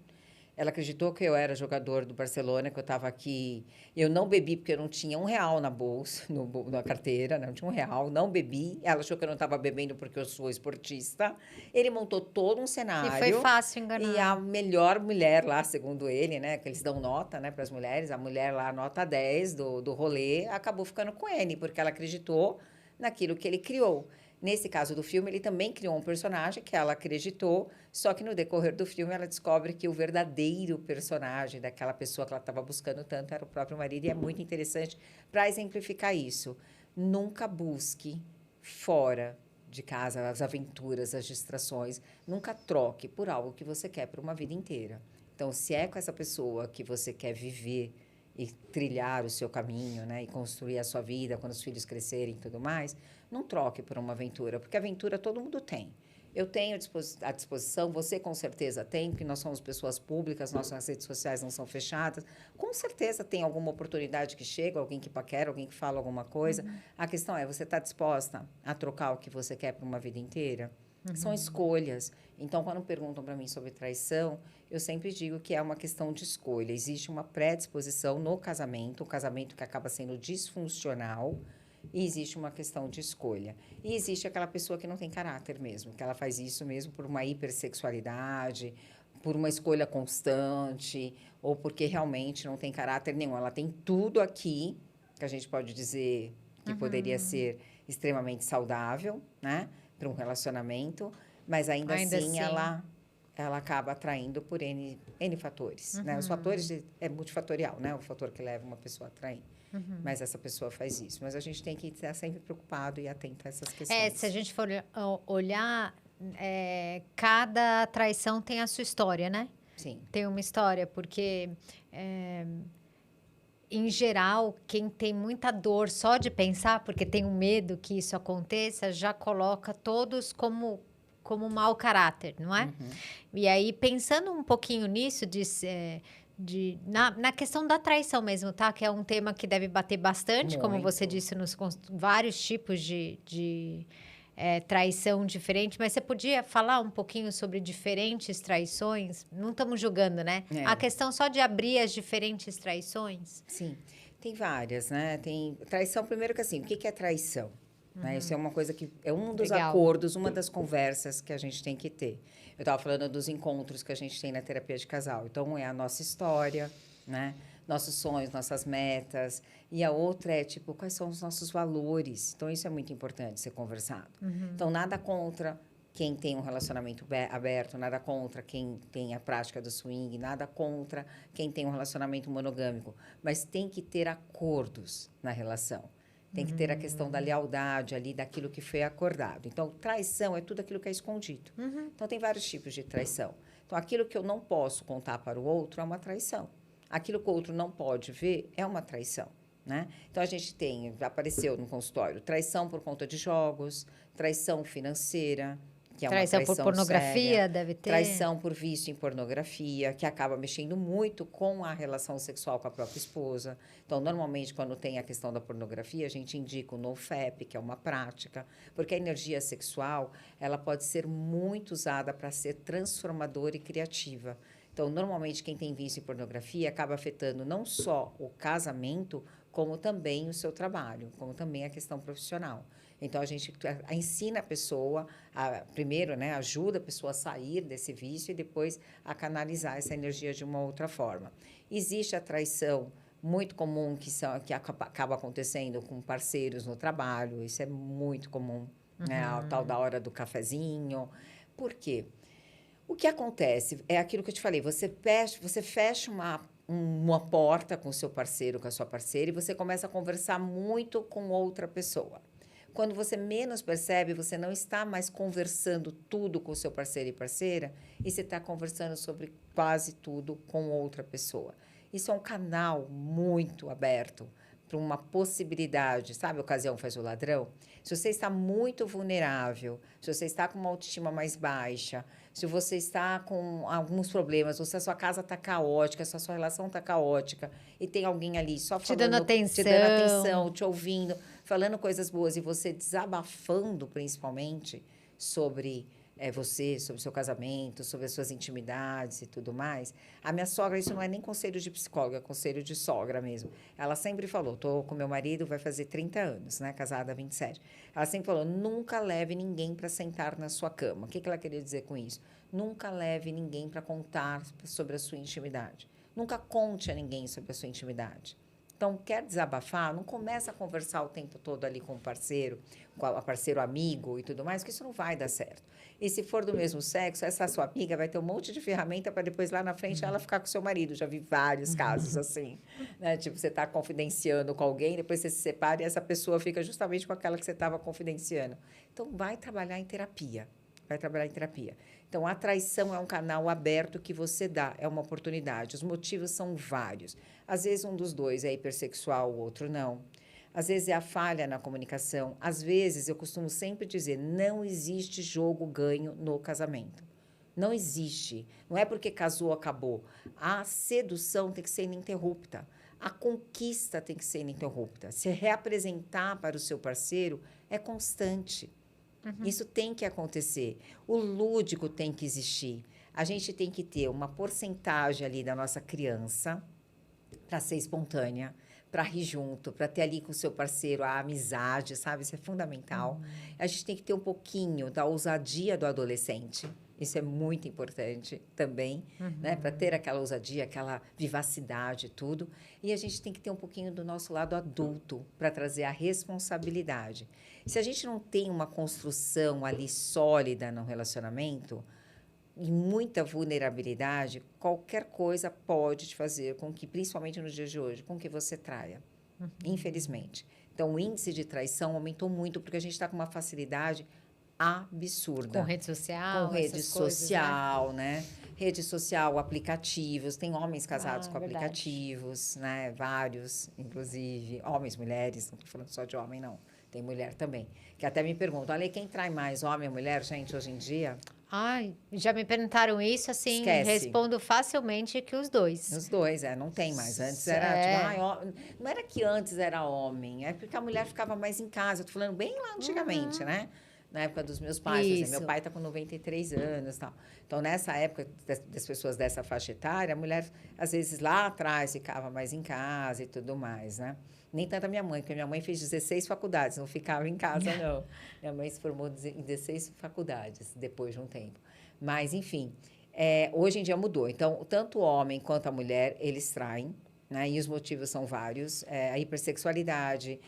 Ela acreditou que eu era jogador do Barcelona, que eu estava aqui. Eu não bebi porque eu não tinha R$1 na bolsa, na carteira, não tinha R$1, não bebi. Ela achou que eu não estava bebendo porque eu sou esportista. Ele montou todo um cenário. E foi fácil enganar. E a melhor mulher lá, segundo ele, né, que eles dão nota, né, para as mulheres, a mulher lá, nota 10 do rolê, acabou ficando com ele, porque ela acreditou naquilo que ele criou. Nesse caso do filme, ele também criou um personagem que ela acreditou, só que no decorrer do filme ela descobre que o verdadeiro personagem daquela pessoa que ela estava buscando tanto era o próprio marido, e é muito interessante para exemplificar isso. Nunca busque fora de casa as aventuras, as distrações. Nunca troque por algo que você quer por uma vida inteira. Então, se é com essa pessoa que você quer viver e trilhar o seu caminho, né, e construir a sua vida quando os filhos crescerem e tudo mais, não troque por uma aventura, porque aventura todo mundo tem. Eu tenho à disposição, você com certeza tem, porque nós somos pessoas públicas, nossas redes sociais não são fechadas. Com certeza tem alguma oportunidade que chega, alguém que paquera, alguém que fala alguma coisa. A questão é, você está disposta a trocar o que você quer por uma vida inteira? São escolhas. Então, quando perguntam para mim sobre traição, eu sempre digo que é uma questão de escolha. Existe uma predisposição no casamento, um casamento que acaba sendo disfuncional, e existe uma questão de escolha. E existe aquela pessoa que não tem caráter mesmo, que ela faz isso mesmo por uma hipersexualidade, por uma escolha constante, ou porque realmente não tem caráter nenhum. Ela tem tudo aqui, que a gente pode dizer que poderia ser extremamente saudável, né, para um relacionamento, mas ainda assim ela acaba atraindo por N fatores. Né? Os fatores é multifatorial, né? O fator que leva uma pessoa a atrair. Mas essa pessoa faz isso. Mas a gente tem que estar sempre preocupado e atento a essas questões. Se a gente for olhar, cada traição tem a sua história, né? Sim. Tem uma história, porque, em geral, quem tem muita dor só de pensar, porque tem um medo que isso aconteça, já coloca todos como mau caráter, não é? Uhum. E aí, pensando um pouquinho nisso, na questão da traição mesmo, tá? Que é um tema que deve bater bastante, como você Muito. disse, nos vários tipos de traição diferente. Mas você podia falar um pouquinho sobre diferentes traições? Não estamos julgando, né? É. A questão só de abrir as diferentes traições. Sim, tem várias, né? Tem traição, primeiro que assim, o que é traição? Né? Isso é uma coisa que é um dos Legal. acordos, uma das conversas que a gente tem que ter. Eu estava falando dos encontros que a gente tem na terapia de casal. Então, é a nossa história, né? Nossos sonhos, nossas metas. E a outra é, tipo, quais são os nossos valores. Então, isso é muito importante ser conversado. Então, nada contra quem tem um relacionamento aberto, nada contra quem tem a prática do swing, nada contra quem tem um relacionamento monogâmico. Mas tem que ter acordos na relação. Tem que ter a questão da lealdade ali, daquilo que foi acordado. Então, traição é tudo aquilo que é escondido. Então, tem vários tipos de traição. Então, aquilo que eu não posso contar para o outro é uma traição. Aquilo que o outro não pode ver é uma traição. Né? Então, a gente tem, apareceu no consultório, traição por conta de jogos, traição financeira, que é Traição uma por traição pornografia, séria, deve ter. traição por vício em pornografia, que acaba mexendo muito com a relação sexual com a própria esposa. Então, normalmente, quando tem a questão da pornografia, a gente indica o NoFap, que é uma prática, porque a energia sexual, ela pode ser muito usada para ser transformadora e criativa. Então, normalmente, quem tem vício em pornografia acaba afetando não só o casamento, como também o seu trabalho, como também a questão profissional. Então, a gente ensina a pessoa, primeiro, né, ajuda a pessoa a sair desse vício e depois a canalizar essa energia de uma outra forma. Existe a traição muito comum que acaba acontecendo com parceiros no trabalho, isso é muito comum, né, a tal da hora do cafezinho. Por quê? O que acontece é aquilo que eu te falei, você fecha uma porta com o seu parceiro, com a sua parceira, e você começa a conversar muito com outra pessoa. Quando você menos percebe, você não está mais conversando tudo com o seu parceiro e parceira, e você está conversando sobre quase tudo com outra pessoa. Isso é um canal muito aberto para uma possibilidade, sabe? A ocasião faz o ladrão. Se você está muito vulnerável, se você está com uma autoestima mais baixa, se você está com alguns problemas, ou se a sua casa está caótica, se a sua relação está caótica, e tem alguém ali só Te dando te dando atenção, te ouvindo, falando coisas boas, e você desabafando, principalmente, sobre você, sobre o seu casamento, sobre as suas intimidades e tudo mais. A minha sogra, isso não é nem conselho de psicóloga, é conselho de sogra mesmo. Ela sempre falou, estou com meu marido, vai fazer 30 anos, né, casada há 27. Ela sempre falou, nunca leve ninguém para sentar na sua cama. O que ela queria dizer com isso? Nunca leve ninguém para contar sobre a sua intimidade. Nunca conte a ninguém sobre a sua intimidade. Então, quer desabafar? Não começa a conversar o tempo todo ali com o parceiro, com o parceiro amigo e tudo mais, porque isso não vai dar certo. E se for do mesmo sexo, essa sua amiga vai ter um monte de ferramenta para depois, lá na frente, ela ficar com o seu marido. Já vi vários casos assim. Né? Tipo, você está confidenciando com alguém, depois você se separa e essa pessoa fica justamente com aquela que você estava confidenciando. Então, vai trabalhar em terapia. Vai trabalhar em terapia. Então, a traição é um canal aberto que você dá, é uma oportunidade. Os motivos são vários. Às vezes, um dos dois é hipersexual, o outro não. Às vezes, é a falha na comunicação. Às vezes, eu costumo sempre dizer, não existe jogo ganho no casamento. Não existe. Não é porque casou, acabou. A sedução tem que ser ininterrupta. A conquista tem que ser ininterrupta. Se reapresentar para o seu parceiro é constante. Isso tem que acontecer. O lúdico tem que existir. A gente tem que ter uma porcentagem ali da nossa criança para ser espontânea, para rir junto, para ter ali com o seu parceiro a amizade, sabe? Isso é fundamental. A gente tem que ter um pouquinho da ousadia do adolescente. Isso é muito importante também, né? Para ter aquela ousadia, aquela vivacidade, tudo. E a gente tem que ter um pouquinho do nosso lado adulto para trazer a responsabilidade. Se a gente não tem uma construção ali sólida no relacionamento e muita vulnerabilidade, qualquer coisa pode te fazer com que, principalmente nos dias de hoje, com que você traia, infelizmente. Então, o índice de traição aumentou muito porque a gente está com uma facilidade absurda. Com rede social, Com rede essas coisas, social, né? Rede social, aplicativos, tem homens casados com verdade. aplicativos, né? Vários, inclusive, homens, mulheres, não estou falando só de homem, não. Tem mulher também. Que até me perguntam, olha, quem trai mais, homem ou mulher? Gente, hoje em dia, Ai, já me perguntaram isso, assim, esquece. respondo facilmente que os dois. Os dois, não tem mais. Antes era, não era que antes era homem, é porque a mulher ficava mais em casa. Eu tô falando bem lá antigamente, né? Na época dos meus pais, por exemplo, meu pai está com 93 anos e tal. Então, nessa época das pessoas dessa faixa etária, a mulher, às vezes, lá atrás, ficava mais em casa e tudo mais, né? Nem tanto a minha mãe, porque minha mãe fez 16 faculdades, não ficava em casa, não. Minha mãe se formou em 16 faculdades, depois de um tempo. Mas, enfim, hoje em dia mudou. Então, tanto o homem quanto a mulher, eles traem, né? E os motivos são vários. A hipersexualidade,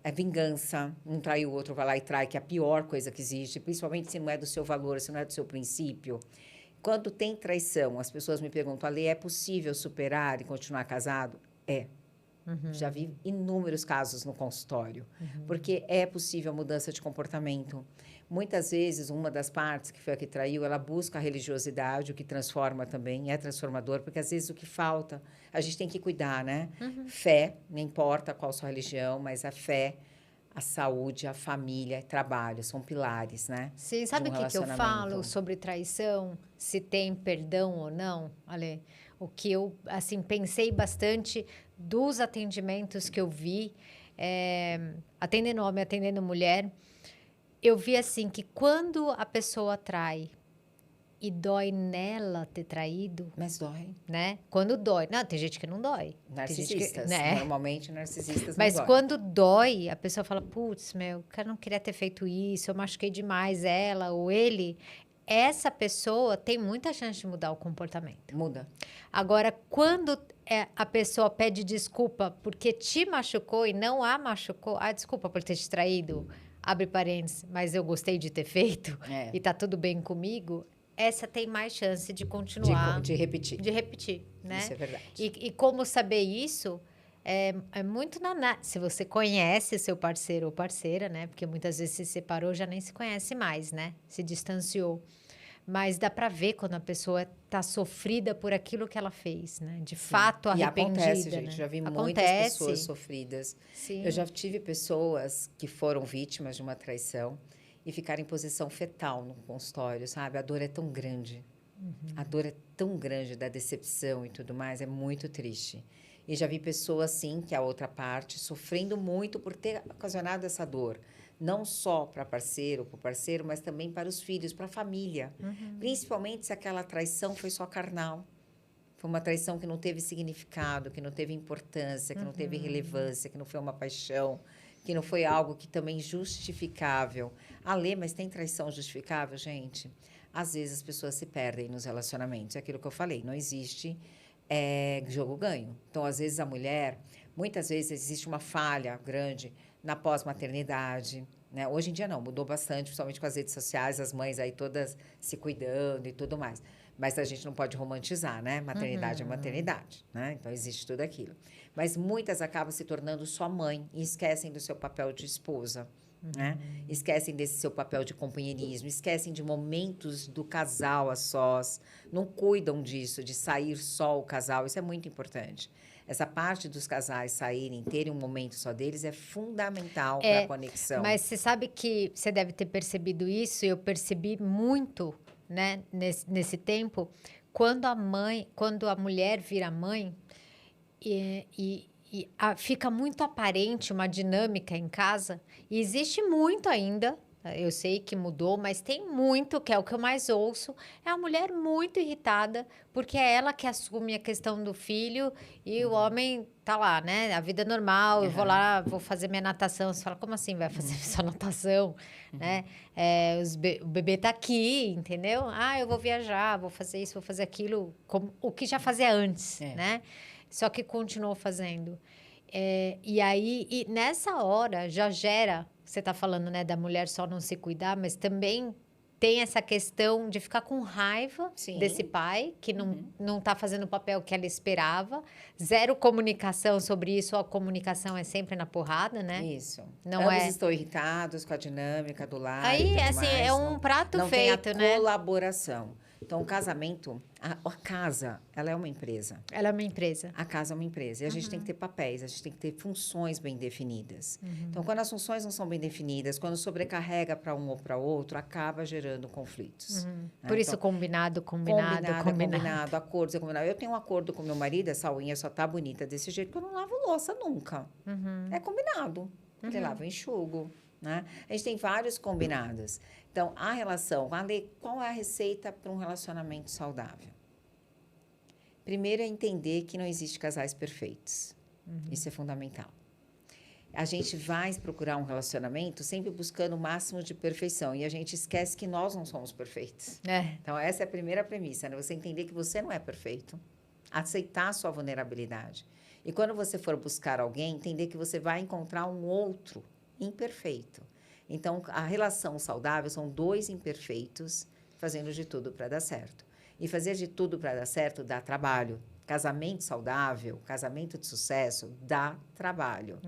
a vingança, um trai o outro, vai lá e trai, que é a pior coisa que existe, principalmente se não é do seu valor, se não é do seu princípio. Quando tem traição, as pessoas me perguntam, Ale, é possível superar e continuar casado? É. Já vi inúmeros casos no consultório, porque é possível a mudança de comportamento. Muitas vezes, uma das partes, que foi a que traiu, ela busca a religiosidade, o que transforma também, é transformador, porque às vezes o que falta, a gente tem que cuidar, né? Fé, não importa qual sua religião, mas a fé, a saúde, a família, trabalho, são pilares, né? Sim, sabe o que eu falo sobre traição? Se tem perdão ou não, Ale? O que eu, assim, pensei bastante dos atendimentos que eu vi, atendendo homem, atendendo mulher, eu vi, assim, que quando a pessoa trai e dói nela ter traído... Mas dói. Né? Quando dói. Não, tem gente que não dói. Narcisistas. Né? Normalmente, narcisistas não Mas dói. quando dói, a pessoa fala, putz, meu, o cara não queria ter feito isso, eu machuquei demais ela ou ele. Essa pessoa tem muita chance de mudar o comportamento. Muda. Agora, quando a pessoa pede desculpa porque te machucou e não a machucou, desculpa por ter te traído, abre parênteses, mas eu gostei de ter feito e tá tudo bem comigo, essa tem mais chance de continuar. De repetir. De repetir, né? Isso é verdade. E como saber isso é muito se você conhece seu parceiro ou parceira, né? Porque muitas vezes se separou, já nem se conhece mais, né? Se distanciou. Mas dá para ver quando a pessoa tá sofrida por aquilo que ela fez, né? De fato arrependida. E acontece, gente. Né? Já vi muitas pessoas sofridas. Sim. Eu já tive pessoas que foram vítimas de uma traição e ficaram em posição fetal no consultório, sabe? A dor é tão grande. A dor é tão grande da decepção e tudo mais, é muito triste. E já vi pessoas, sim, que a outra parte, sofrendo muito por ter ocasionado essa dor. Não só para parceiro, para o parceiro, mas também para os filhos, para a família. Principalmente se aquela traição foi só carnal. Foi uma traição que não teve significado, que não teve importância, que não teve relevância, que não foi uma paixão, que não foi algo que também justificável. Mas tem traição justificável, gente? Às vezes as pessoas se perdem nos relacionamentos. É aquilo que eu falei, não existe jogo ganho. Então, às vezes, a mulher, muitas vezes existe uma falha grande na pós-maternidade, né? Hoje em dia não, mudou bastante, principalmente com as redes sociais, as mães aí todas se cuidando e tudo mais. Mas a gente não pode romantizar, né? Maternidade é maternidade, né? Então, existe tudo aquilo. Mas muitas acabam se tornando só mãe e esquecem do seu papel de esposa, né? Esquecem desse seu papel de companheirismo, esquecem de momentos do casal a sós, não cuidam disso, de sair só o casal, isso é muito importante. Essa parte dos casais saírem, terem um momento só deles é fundamental para a conexão. Mas você sabe que você deve ter percebido isso, eu percebi muito, né, nesse tempo, quando a mulher vira mãe fica muito aparente uma dinâmica em casa, e existe muito ainda, eu sei que mudou, mas tem muito, que é o que eu mais ouço, é a mulher muito irritada, porque é ela que assume a questão do filho e o homem tá lá, né? A vida é normal, eu vou lá, vou fazer minha natação. Você fala, como assim vai fazer sua natação? Né? O bebê tá aqui, entendeu? Eu vou viajar, vou fazer isso, vou fazer aquilo, o que já fazia antes, né? Só que continuou fazendo. E aí, nessa hora, já gera... Você está falando, né, da mulher só não se cuidar, mas também tem essa questão de ficar com raiva desse pai, que não está fazendo o papel que ela esperava. Zero comunicação sobre isso, a comunicação é sempre na porrada, né? Isso. Não Ambos estão irritados com a dinâmica do lar. Aí, e tudo assim, mais, é um prato não feito, tem a né? colaboração. Então, o casamento, a casa, ela é uma empresa. Ela é uma empresa. A casa é uma empresa. E a gente tem que ter papéis, a gente tem que ter funções bem definidas. Então, quando as funções não são bem definidas, quando sobrecarrega para um ou para outro, acaba gerando conflitos. Né? Por isso, então, combinado. Acordos é combinado. Eu tenho um acordo com meu marido, essa unha só tá bonita desse jeito, que eu não lavo louça nunca. É combinado. Ele lava, eu enxugo. Né? A gente tem vários combinados. Então, a relação, qual é a receita para um relacionamento saudável? Primeiro é entender que não existe casais perfeitos. Isso é fundamental. A gente vai procurar um relacionamento sempre buscando o máximo de perfeição. E a gente esquece que nós não somos perfeitos. Então, essa é a primeira premissa, né? Você entender que você não é perfeito. Aceitar a sua vulnerabilidade. E quando você for buscar alguém, entender que você vai encontrar um outro imperfeito. Então, a relação saudável são dois imperfeitos fazendo de tudo para dar certo. E fazer de tudo para dar certo dá trabalho. Casamento saudável, casamento de sucesso, dá trabalho.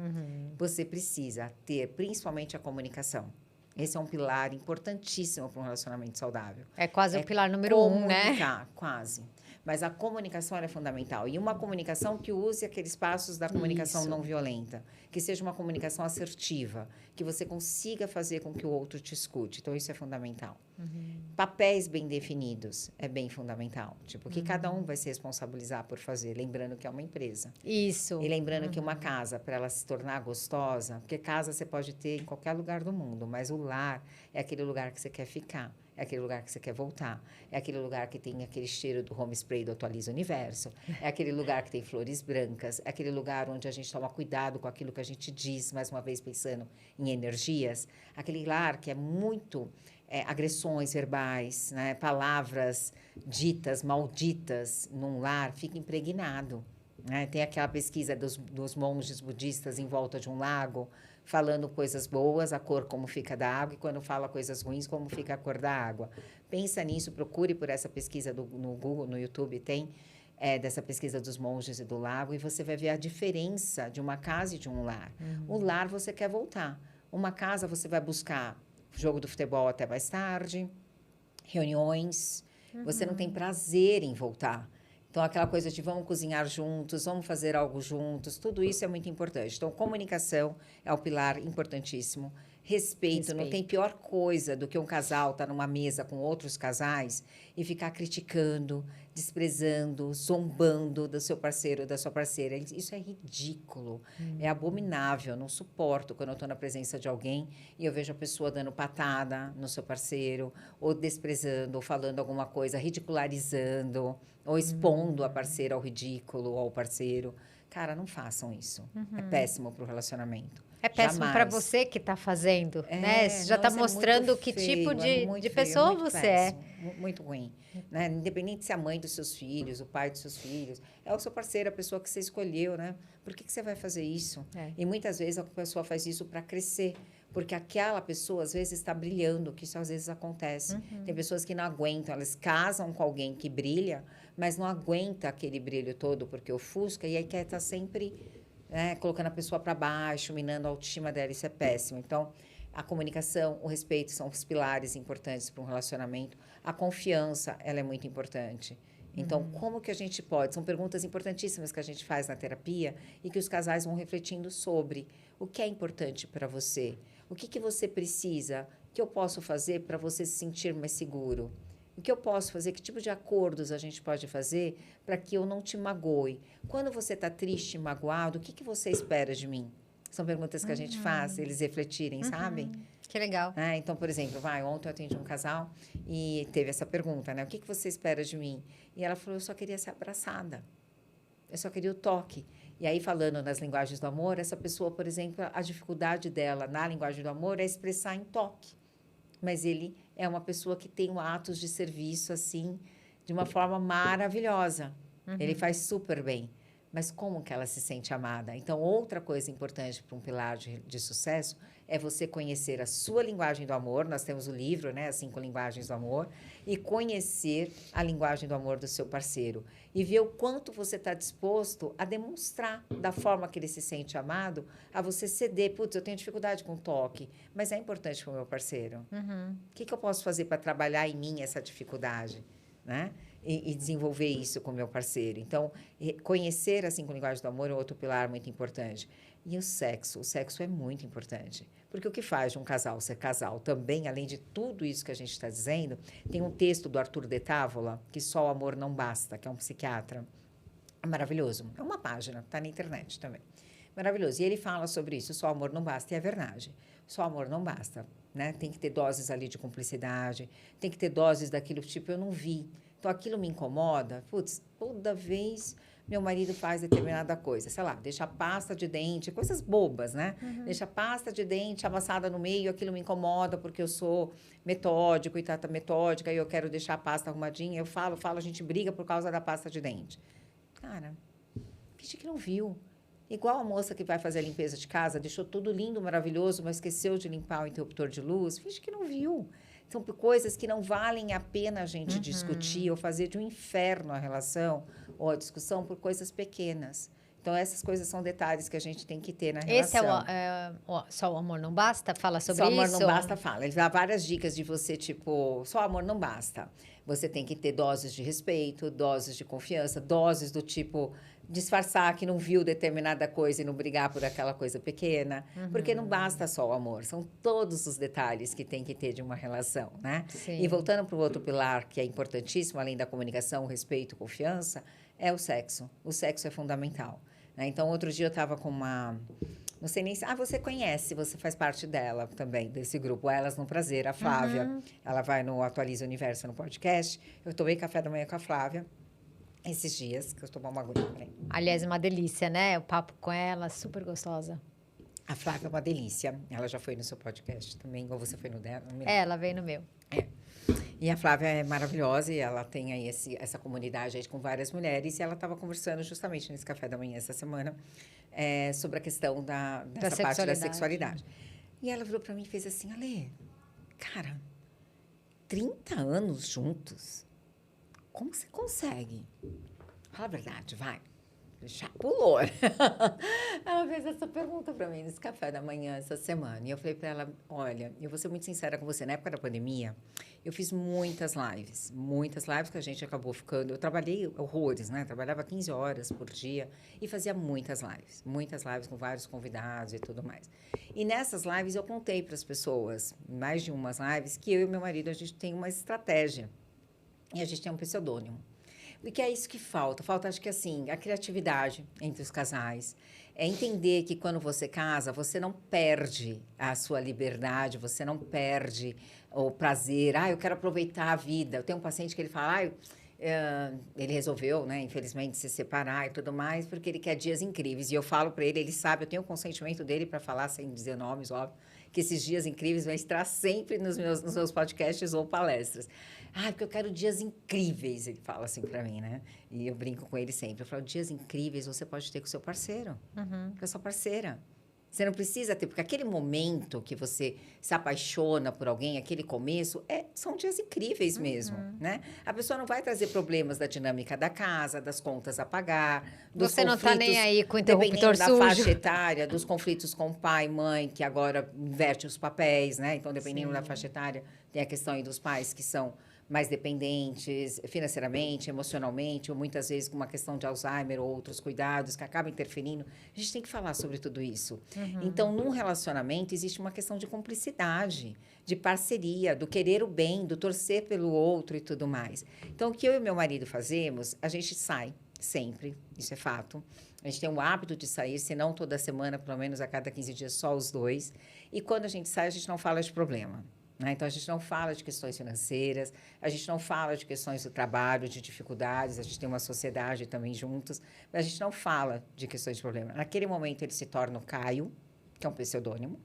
Você precisa ter, principalmente, a comunicação. Esse é um pilar importantíssimo para um relacionamento saudável. É quase o pilar número 1, né? Quase. Mas a comunicação é fundamental. E uma comunicação que use aqueles passos da comunicação não violenta. Que seja uma comunicação assertiva. Que você consiga fazer com que o outro te escute. Então, isso é fundamental. Papéis bem definidos é bem fundamental. Tipo, que cada um vai se responsabilizar por fazer. Lembrando que é uma empresa. Isso. E lembrando que uma casa, para ela se tornar gostosa... Porque casa você pode ter em qualquer lugar do mundo. Mas o lar é aquele lugar que você quer ficar. É aquele lugar que você quer voltar. É aquele lugar que tem aquele cheiro do home spray do Atualiza Universo. É aquele lugar que tem flores brancas. É aquele lugar onde a gente toma cuidado com aquilo que a gente diz, mais uma vez pensando em energias. Aquele lar que é muito agressões verbais, né? Palavras ditas, malditas num lar, fica impregnado. Né? Tem aquela pesquisa dos monges budistas em volta de um lago, falando coisas boas, a cor como fica da água, e quando fala coisas ruins, como fica a cor da água. Pensa nisso, procure por essa pesquisa no Google, no YouTube, tem dessa pesquisa dos monges e do lago, e você vai ver a diferença de uma casa e de um lar. O lar você quer voltar. Uma casa você vai buscar jogo do futebol até mais tarde, reuniões, você não tem prazer em voltar. Então, aquela coisa de vamos cozinhar juntos, vamos fazer algo juntos, tudo isso é muito importante. Então, comunicação é o pilar importantíssimo. Respeito. Não tem pior coisa do que um casal estar numa mesa com outros casais e ficar criticando, desprezando, zombando do seu parceiro ou da sua parceira. Isso é ridículo, é abominável. Eu não suporto quando eu estou na presença de alguém e eu vejo a pessoa dando patada no seu parceiro, ou desprezando, ou falando alguma coisa, ridicularizando, ou expondo a parceira ao ridículo ou ao parceiro. Cara, não façam isso. É péssimo para o relacionamento. É péssimo para você que está fazendo, né? Você já está mostrando que tipo de pessoa você é. Muito ruim. Né? Independente se é a mãe dos seus filhos, o pai dos seus filhos, é o seu parceiro, a pessoa que você escolheu, né? Por que você vai fazer isso? E muitas vezes a pessoa faz isso para crescer, porque aquela pessoa, às vezes, está brilhando, que isso às vezes acontece. Tem pessoas que não aguentam, elas casam com alguém que brilha, mas não aguenta aquele brilho todo, porque ofusca, e aí quer estar sempre... colocando a pessoa para baixo, minando a autoestima dela, isso é péssimo. Então, a comunicação, o respeito são os pilares importantes para um relacionamento. A confiança, ela é muito importante. Então, como que a gente pode? São perguntas importantíssimas que a gente faz na terapia e que os casais vão refletindo sobre o que é importante para você. O que você precisa? O que eu posso fazer para você se sentir mais seguro? O que eu posso fazer? Que tipo de acordos a gente pode fazer para que eu não te magoe? Quando você está triste, magoado, o que você espera de mim? São perguntas que a gente faz, eles refletirem, sabe? Que legal. Então, por exemplo, ontem eu atendi um casal e teve essa pergunta, né? O que você espera de mim? E ela falou, eu só queria ser abraçada. Eu só queria o toque. E aí, falando nas linguagens do amor, essa pessoa, por exemplo, a dificuldade dela na linguagem do amor é expressar em toque. Mas ele é uma pessoa que tem atos de serviço, assim, de uma forma maravilhosa. Ele faz super bem. Mas como que ela se sente amada? Então, outra coisa importante para um pilar de sucesso é você conhecer a sua linguagem do amor. Nós temos o livro, né? As 5 linguagens do amor. E conhecer a linguagem do amor do seu parceiro. E ver o quanto você está disposto a demonstrar da forma que ele se sente amado, a você ceder. Putz, eu tenho dificuldade com toque, mas é importante para o meu parceiro. O que eu posso fazer para trabalhar em mim essa dificuldade? né? E desenvolver isso com o meu parceiro. Então, conhecer a 5 linguagens do amor é outro pilar muito importante. E o sexo é muito importante. Porque o que faz de um casal ser casal também, além de tudo isso que a gente está dizendo, tem um texto do Arthur de Távola, que Só o Amor Não Basta, que é um psiquiatra. É maravilhoso. É uma página, está na internet também. Maravilhoso. E ele fala sobre isso, só o amor não basta, e é verdade. Só o amor não basta, né? Tem que ter doses ali de cumplicidade, tem que ter doses daquilo, tipo, eu não vi. Então, aquilo me incomoda. Putz, toda vez meu marido faz determinada coisa, sei lá, deixa a pasta de dente, coisas bobas, né? Deixa a pasta de dente amassada no meio, aquilo me incomoda porque eu sou metódico e tata metódica e eu quero deixar a pasta arrumadinha. Eu falo, a gente briga por causa da pasta de dente. Cara, finge que não viu. Igual a moça que vai fazer a limpeza de casa, deixou tudo lindo, maravilhoso, mas esqueceu de limpar o interruptor de luz, finge que não viu. São coisas que não valem a pena a gente discutir ou fazer de um inferno a relação ou a discussão por coisas pequenas. Então, essas coisas são detalhes que a gente tem que ter na relação. Esse Só o Amor Não Basta? Fala sobre isso? Só o Amor Não Basta fala. Ele dá várias dicas de você, tipo, só amor não basta. Você tem que ter doses de respeito, doses de confiança, doses do tipo disfarçar que não viu determinada coisa e não brigar por aquela coisa pequena. Porque não basta só o amor, são todos os detalhes que tem que ter de uma relação, né? Sim. E voltando para o outro pilar, que é importantíssimo, além da comunicação, respeito, confiança, é o sexo. O sexo é fundamental, né? Então, outro dia eu estava com uma... Não sei nem se... você conhece, você faz parte dela também, desse grupo. Elas no Prazer, a Flávia. Ela vai no Atualiza Universo, no podcast. Eu tomei café da manhã com a Flávia esses dias, que eu tomar uma aguinha. Aliás, é uma delícia, né? O papo com ela, super gostosa. A Flávia é uma delícia. Ela já foi no seu podcast também, ou você foi no dela? Ela veio no meu. E a Flávia é maravilhosa e ela tem aí essa comunidade aí com várias mulheres. E ela estava conversando justamente nesse café da manhã essa semana sobre a questão dessa parte da sexualidade. E ela virou para mim e fez assim, Ale, cara, 30 anos juntos, como você consegue? Fala a verdade, vai. Já pulou. Ela fez essa pergunta para mim nesse café da manhã essa semana. E eu falei para ela, olha, eu vou ser muito sincera com você. Na época da pandemia, eu fiz muitas lives que a gente acabou ficando... Eu trabalhei horrores, né? Trabalhava 15 horas por dia e fazia muitas lives com vários convidados e tudo mais. E nessas lives eu contei para as pessoas, mais de umas lives, que eu e meu marido, a gente tem uma estratégia. E a gente tem um pseudônimo. E que é isso que falta. Falta, acho que assim, a criatividade entre os casais. É entender que quando você casa, você não perde a sua liberdade, você não perde o prazer. Eu quero aproveitar a vida. Eu tenho um paciente que ele fala, ele resolveu, né, infelizmente, se separar e tudo mais, porque ele quer dias incríveis. E eu falo para ele sabe, eu tenho o consentimento dele para falar, sem dizer nomes, óbvio, que esses dias incríveis vão estar sempre nos meus podcasts ou palestras. Porque eu quero dias incríveis, ele fala assim para mim, né? E eu brinco com ele sempre. Eu falo, dias incríveis você pode ter com o seu parceiro, com a sua parceira. Você não precisa ter, porque aquele momento que você se apaixona por alguém, aquele começo, são dias incríveis mesmo, né? A pessoa não vai trazer problemas da dinâmica da casa, das contas a pagar, dos Você não está nem aí com o interruptor sujo. Dependendo da faixa etária, dos conflitos com pai e mãe, que agora inverte os papéis, né? Então, dependendo da faixa etária, tem a questão aí dos pais que são mais dependentes financeiramente, emocionalmente, ou muitas vezes com uma questão de Alzheimer ou outros cuidados que acabam interferindo. A gente tem que falar sobre tudo isso. Então, num relacionamento, existe uma questão de cumplicidade, de parceria, do querer o bem, do torcer pelo outro e tudo mais. Então, o que eu e meu marido fazemos, a gente sai sempre, isso é fato. A gente tem o hábito de sair, se não toda semana, pelo menos a cada 15 dias, só os dois. E quando a gente sai, a gente não fala de problema. Então, a gente não fala de questões financeiras, a gente não fala de questões do trabalho, de dificuldades, a gente tem uma sociedade também juntos, mas a gente não fala de questões de problema. Naquele momento, ele se torna o Caio, que é um pseudônimo,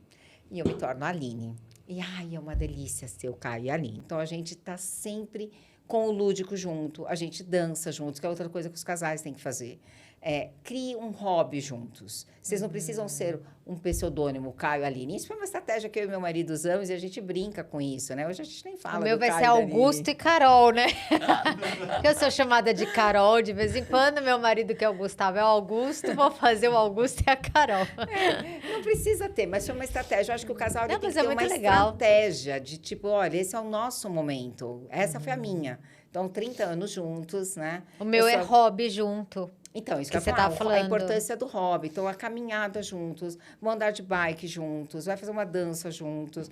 e eu me torno a Aline. E, é uma delícia ser o Caio e a Aline. Então, a gente está sempre com o lúdico junto, a gente dança juntos, que é outra coisa que os casais têm que fazer. Crie um hobby juntos. Vocês não precisam ser um pseudônimo, Caio e Aline. Isso foi uma estratégia que eu e meu marido usamos e a gente brinca com isso, né? Hoje a gente nem fala. O meu vai ser Augusto e Carol, né? Eu sou chamada de Carol de vez em quando. Meu marido, que é o Gustavo, é o Augusto. Vou fazer o Augusto e a Carol. Não precisa ter, mas foi uma estratégia. Eu acho que o casal tem que ter uma legal. estratégia de tipo, olha, esse é o nosso momento. Essa foi a minha. minha. Então, 30 anos juntos, né? O meu é hobby junto. Então, isso que você estava falando. A importância do hobby. Então, a caminhada juntos, vão andar de bike juntos, vai fazer uma dança juntos.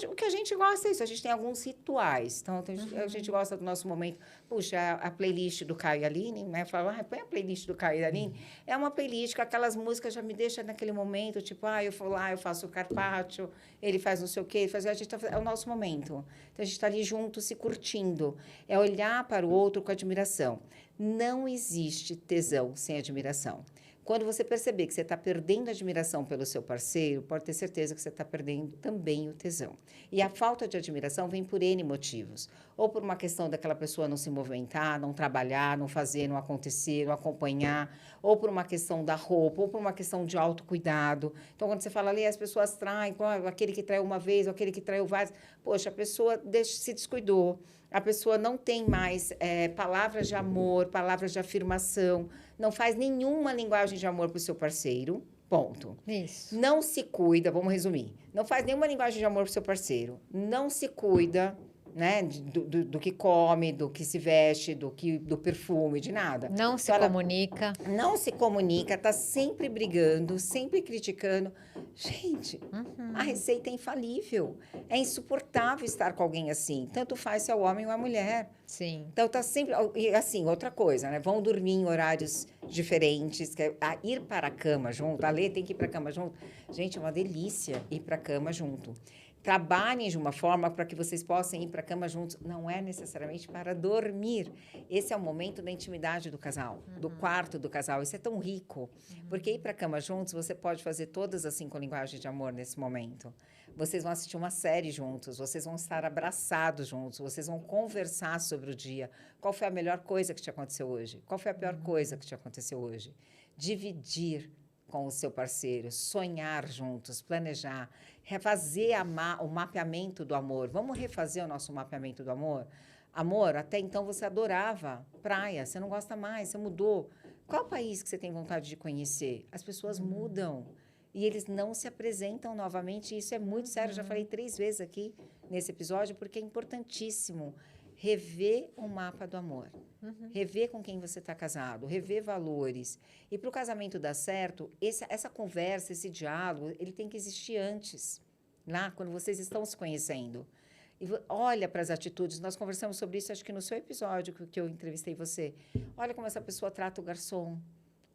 O que a gente gosta é isso, a gente tem alguns rituais. Então, a gente gosta do nosso momento. Puxa, a playlist do Caio e Aline, né? Fala, põe a playlist do Caio e Aline. É uma playlist com aquelas músicas, já me deixa naquele momento, tipo, eu vou lá, eu faço o carpaccio, ele faz não sei o quê, ele faz, é o nosso momento. Então, a gente está ali junto, se curtindo. É olhar para o outro com admiração. Não existe tesão sem admiração. Quando você perceber que você está perdendo a admiração pelo seu parceiro, pode ter certeza que você está perdendo também o tesão. E a falta de admiração vem por N motivos. Ou por uma questão daquela pessoa não se movimentar, não trabalhar, não fazer, não acontecer, não acompanhar. Ou por uma questão da roupa, ou por uma questão de autocuidado. Então, quando você fala ali, as pessoas traem, aquele que traiu uma vez, ou aquele que traiu várias. Poxa, a pessoa se descuidou. A pessoa não tem mais palavras de amor, palavras de afirmação, não faz nenhuma linguagem de amor para o seu parceiro, ponto. Isso. Não se cuida, vamos resumir, não faz nenhuma linguagem de amor para o seu parceiro, não se cuida, né, do que come, do que se veste, do perfume, de nada. Não se comunica. Não se comunica, está sempre brigando, sempre criticando. Gente, a receita é infalível. É insuportável estar com alguém assim. Tanto faz se é o homem ou a mulher. Sim. Então, tá sempre... E, assim, outra coisa, né? Vão dormir em horários diferentes. Ir para a cama junto. A Lê tem que ir para a cama junto. Gente, é uma delícia ir para a cama junto. Trabalhem de uma forma para que vocês possam ir para a cama juntos. Não é necessariamente para dormir. Esse é o momento da intimidade do casal, do quarto do casal. Isso é tão rico. Porque ir para a cama juntos, você pode fazer todas as 5 linguagens de amor nesse momento. Vocês vão assistir uma série juntos, vocês vão estar abraçados juntos, vocês vão conversar sobre o dia. Qual foi a melhor coisa que te aconteceu hoje? Qual foi a pior coisa que te aconteceu hoje? Dividir com o seu parceiro, sonhar juntos, planejar, refazer o mapeamento do amor. Vamos refazer o nosso mapeamento do amor? Amor, até então você adorava praia, você não gosta mais, você mudou. Qual país que você tem vontade de conhecer? As pessoas mudam e eles não se apresentam novamente. E isso é muito sério, já falei 3 vezes aqui nesse episódio, porque é importantíssimo rever o mapa do amor. Rever com quem você está casado, rever valores. E para o casamento dar certo, essa conversa, esse diálogo, ele tem que existir antes, lá, quando vocês estão se conhecendo. E olha para as atitudes, nós conversamos sobre isso, acho que no seu episódio que eu entrevistei você. Olha como essa pessoa trata o garçom,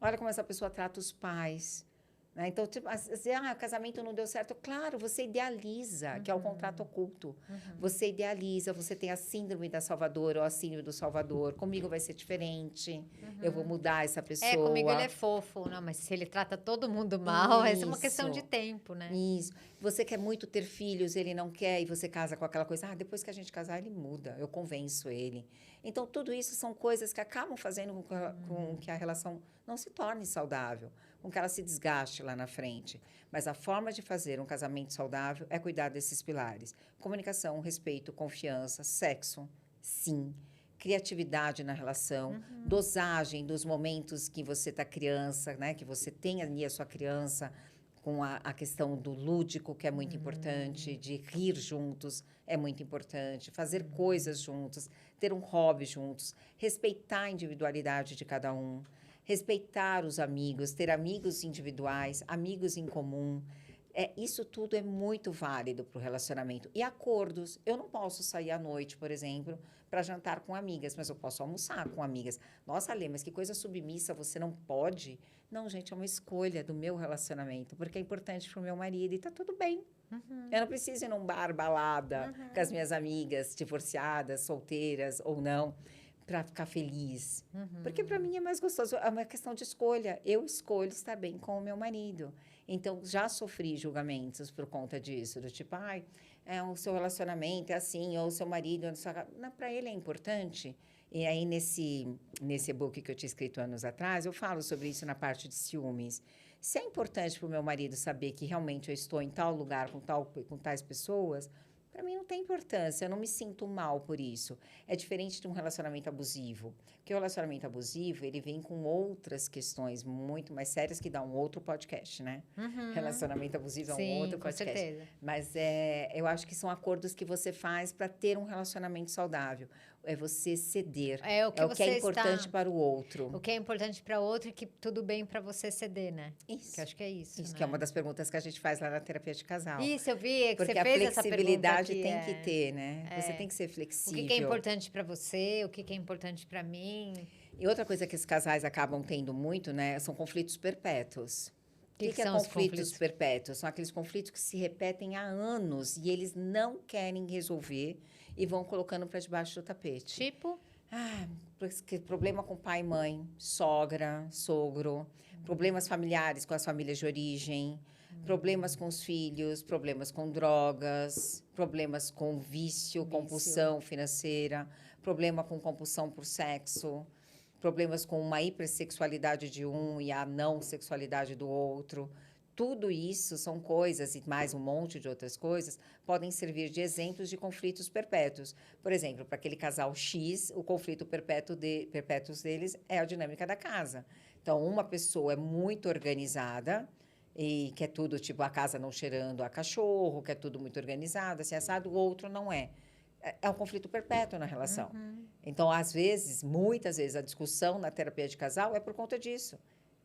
olha como essa pessoa trata os pais. Né? Então, tipo, o casamento não deu certo. Claro, você idealiza, que é o contrato oculto. Você idealiza, você tem a síndrome da Salvador ou a síndrome do Salvador. Comigo vai ser diferente, eu vou mudar essa pessoa. Comigo ele é fofo. Não, mas se ele trata todo mundo mal, essa é uma questão de tempo, né? Isso. Você quer muito ter filhos, ele não quer, e você casa com aquela coisa. Depois que a gente casar, ele muda, eu convenço ele. Então, tudo isso são coisas que acabam fazendo com que a relação não se torne saudável, com que ela se desgaste lá na frente. Mas a forma de fazer um casamento saudável é cuidar desses pilares. Comunicação, respeito, confiança, sexo, sim. Criatividade na relação, dosagem dos momentos que você está criança, né? Que você tem ali a sua criança, com a questão do lúdico, que é muito importante, de rir juntos, é muito importante, fazer coisas juntos, ter um hobby juntos, respeitar a individualidade de cada um, respeitar os amigos, ter amigos individuais, amigos em comum. Isso tudo é muito válido para o relacionamento. E acordos. Eu não posso sair à noite, por exemplo, para jantar com amigas, mas eu posso almoçar com amigas. Nossa, Lê, mas que coisa submissa, você não pode? Não, gente, é uma escolha do meu relacionamento, porque é importante para o meu marido e está tudo bem. Eu não preciso ir num bar, balada, com as minhas amigas divorciadas, solteiras ou não, para ficar feliz. Porque para mim é mais gostoso. É uma questão de escolha. Eu escolho estar bem com o meu marido. Então, já sofri julgamentos por conta disso, do tipo, o seu relacionamento é assim, ou o seu marido... Para ele é importante. E aí, nesse e-book que eu tinha escrito anos atrás, eu falo sobre isso na parte de ciúmes. Se é importante para o meu marido saber que realmente eu estou em tal lugar com tais pessoas... Para mim não tem importância, eu não me sinto mal por isso. É diferente de um relacionamento abusivo. Porque o relacionamento abusivo, ele vem com outras questões muito mais sérias que dá um outro podcast, né? Relacionamento abusivo é um outro podcast. Com certeza. Mas eu acho que são acordos que você faz para ter um relacionamento saudável. é você ceder. É o que é o que é você importante está... para o outro. O que é importante para o outro e que tudo bem para você ceder, né? Isso. Que eu acho que é isso, Isso né? que é uma das perguntas que a gente faz lá na terapia de casal. Isso, eu vi que Porque você a fez essa pergunta flexibilidade aqui. tem que ter, né? Você tem que ser O flexível. que é importante para você, o que é importante para mim. E outra coisa que os casais acabam tendo muito, né? São conflitos perpétuos. O que é são os conflitos perpétuos? São aqueles conflitos que se repetem há anos e eles não querem resolver e vão colocando para debaixo do tapete. Tipo? Problema com pai e mãe, sogra, sogro, problemas familiares com as famílias de origem, problemas com os filhos, problemas com drogas, problemas com vício, compulsão financeira, problema com compulsão por sexo, problemas com uma hipersexualidade de um e a não sexualidade do outro. Tudo isso são coisas, e mais um monte de outras coisas, podem servir de exemplos de conflitos perpétuos. Por exemplo, para aquele casal X, o conflito perpétuos deles é a dinâmica da casa. Então, uma pessoa é muito organizada e quer tudo, tipo, a casa não cheirando a cachorro, quer tudo muito organizado, assim, assado, o outro não é. É um conflito perpétuo na relação. Então, às vezes, muitas vezes, a discussão na terapia de casal é por conta disso.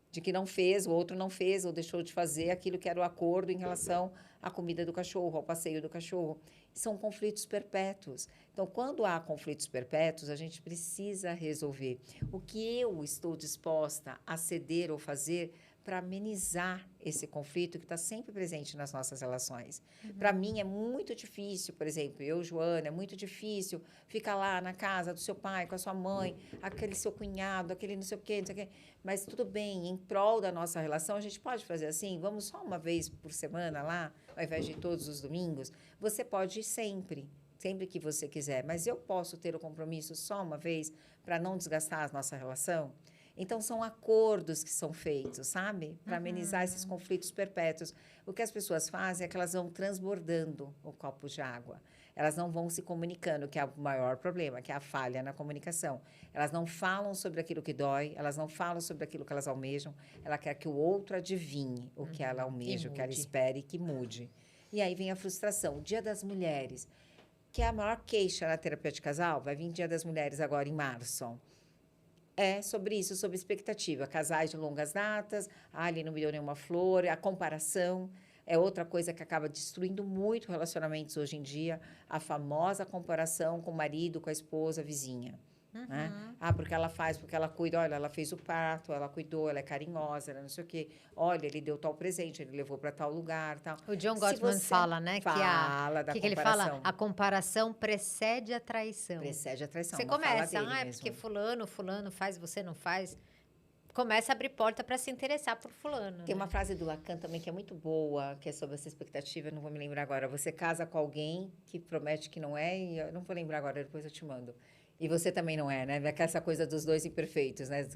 De que não fez, o outro não fez ou deixou de fazer aquilo que era o acordo em relação à comida do cachorro, ao passeio do cachorro. São conflitos perpétuos. Então, quando há conflitos perpétuos, a gente precisa resolver. O que eu estou disposta a ceder ou fazer para amenizar esse conflito que está sempre presente nas nossas relações. Para mim, é muito difícil, por exemplo, eu, Joana, é muito difícil ficar lá na casa do seu pai, com a sua mãe, aquele seu cunhado, aquele não sei o quê, não sei o quê. Mas tudo bem, em prol da nossa relação, a gente pode fazer assim, vamos só uma vez por semana lá, ao invés de todos os domingos. Você pode ir sempre que você quiser, mas eu posso ter o compromisso só uma vez para não desgastar a nossa relação? Então, são acordos que são feitos, sabe? Para amenizar esses conflitos perpétuos. O que as pessoas fazem é que elas vão transbordando o copo de água. Elas não vão se comunicando, que é o maior problema, que é a falha na comunicação. Elas não falam sobre aquilo que dói, elas não falam sobre aquilo que elas almejam. Ela quer que o outro adivinhe o que ela almeja, o que ela espera e que mude. E aí vem a frustração. O Dia das Mulheres, que é a maior queixa na terapia de casal, vai vir Dia das Mulheres agora em março. É sobre isso, sobre expectativa. Casais de longas datas, ele não me deu nenhuma flor, a comparação é outra coisa que acaba destruindo muito relacionamentos hoje em dia, a famosa comparação com o marido, com a esposa, vizinha. Né? Porque ela faz, porque ela cuida. Olha, ela fez o parto, ela cuidou, ela é carinhosa, ela não sei o quê. Olha, ele deu tal presente, ele levou para tal lugar, tal. O John Gottman fala, né? Fala da que ele fala? A comparação precede a traição. Precede a traição. Você começa, é porque fulano faz, você não faz. Começa a abrir porta para se interessar por fulano. Tem uma frase do Lacan também que é muito boa, que é sobre essa expectativa, eu não vou me lembrar agora. Você casa com alguém que promete que não é, e eu não vou lembrar agora, depois eu te mando. E você também não é, né? Essa coisa dos dois imperfeitos, né?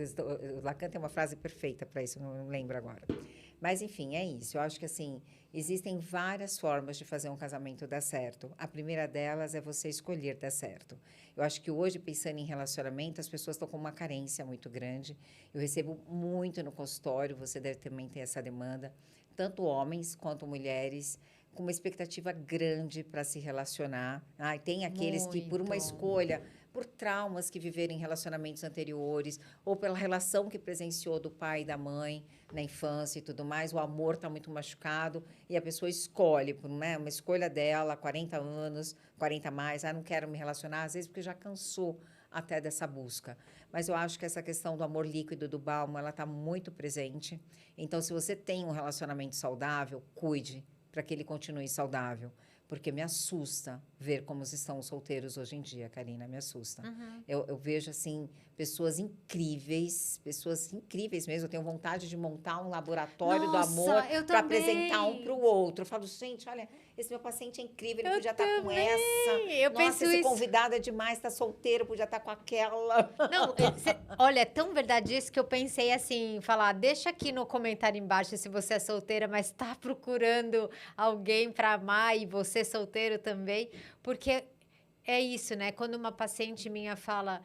O Lacan tem uma frase perfeita para isso, não lembro agora. Mas, enfim, é isso. Eu acho que, assim, existem várias formas de fazer um casamento dar certo. A primeira delas é você escolher dar certo. Eu acho que hoje, pensando em relacionamento, as pessoas estão com uma carência muito grande. Eu recebo muito no consultório, você deve também ter essa demanda, tanto homens quanto mulheres, com uma expectativa grande para se relacionar. Tem aqueles que, por uma escolha, por traumas que viveram em relacionamentos anteriores, ou pela relação que presenciou do pai e da mãe na infância e tudo mais, o amor está muito machucado e a pessoa escolhe, uma escolha dela, 40 anos, 40 a mais, não quero me relacionar, às vezes porque já cansou até dessa busca. Mas eu acho que essa questão do amor líquido, do Bauman, ela está muito presente. Então, se você tem um relacionamento saudável, cuide para que ele continue saudável. Porque me assusta ver como estão os solteiros hoje em dia, Karina, me assusta. Eu vejo, assim, pessoas incríveis mesmo. Eu tenho vontade de montar um laboratório do amor para apresentar um para o outro. Eu falo, gente, olha, esse meu paciente é incrível, ele podia estar com essa. Nossa, esse convidado é demais, está solteiro, podia estar com aquela. Não, olha, é tão verdade isso que eu pensei assim, falar, deixa aqui no comentário embaixo se você é solteira, mas está procurando alguém para amar e você solteiro também, porque é isso, né? Quando uma paciente minha fala,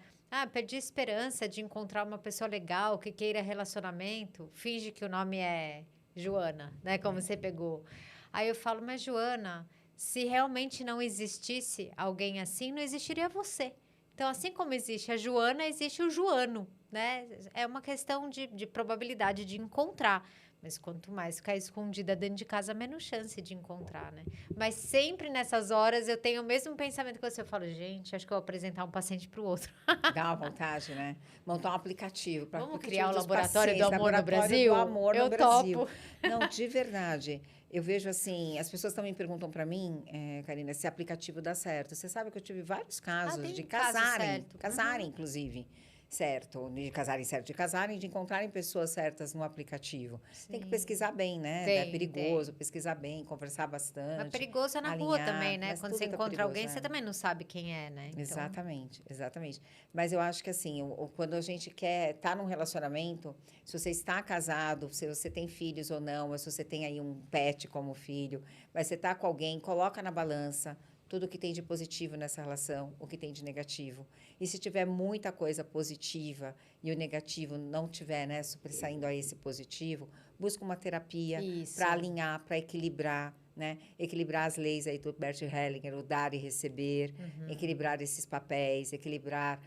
perdi a esperança de encontrar uma pessoa legal que queira relacionamento, finge que o nome é Joana, né? Como você pegou. Aí eu falo, mas Joana, se realmente não existisse alguém assim, não existiria você. Então, assim como existe a Joana, existe o Joano, né? É uma questão de probabilidade de encontrar. Mas quanto mais ficar escondida dentro de casa, menos chance de encontrar, né? Mas sempre nessas horas eu tenho o mesmo pensamento que você. Eu falo, gente, acho que eu vou apresentar um paciente para o outro. Dá uma vontade, né? Montar um aplicativo para Vamos aplicativo criar o dos Laboratório do pacientes, Amor no Laboratório Brasil? do Amor no Eu Brasil. topo. Não, de verdade. Eu vejo assim, as pessoas também perguntam para mim, Karina, se aplicativo dá certo. Você sabe que eu tive vários casos tem de caso certo. casarem, inclusive, certo, de casarem certo, de casarem, de encontrarem pessoas certas no aplicativo. Sim. Tem que pesquisar bem, né? É perigoso pesquisar bem, conversar bastante. Mas perigoso é na alinhar, rua também, né? Quando você encontra perigoso, alguém, você também não sabe quem é, né? Então... Exatamente, exatamente. Mas eu acho que assim, quando a gente quer estar num relacionamento, se você está casado, se você tem filhos ou não, ou se você tem aí um pet como filho, mas você está com alguém, coloca na balança tudo o que tem de positivo nessa relação, o que tem de negativo. E se tiver muita coisa positiva e o negativo não tiver, né, sobressaindo a esse positivo, busca uma terapia para alinhar, para equilibrar, né? Equilibrar as leis aí do Bert Hellinger, o dar e receber, equilibrar esses papéis, equilibrar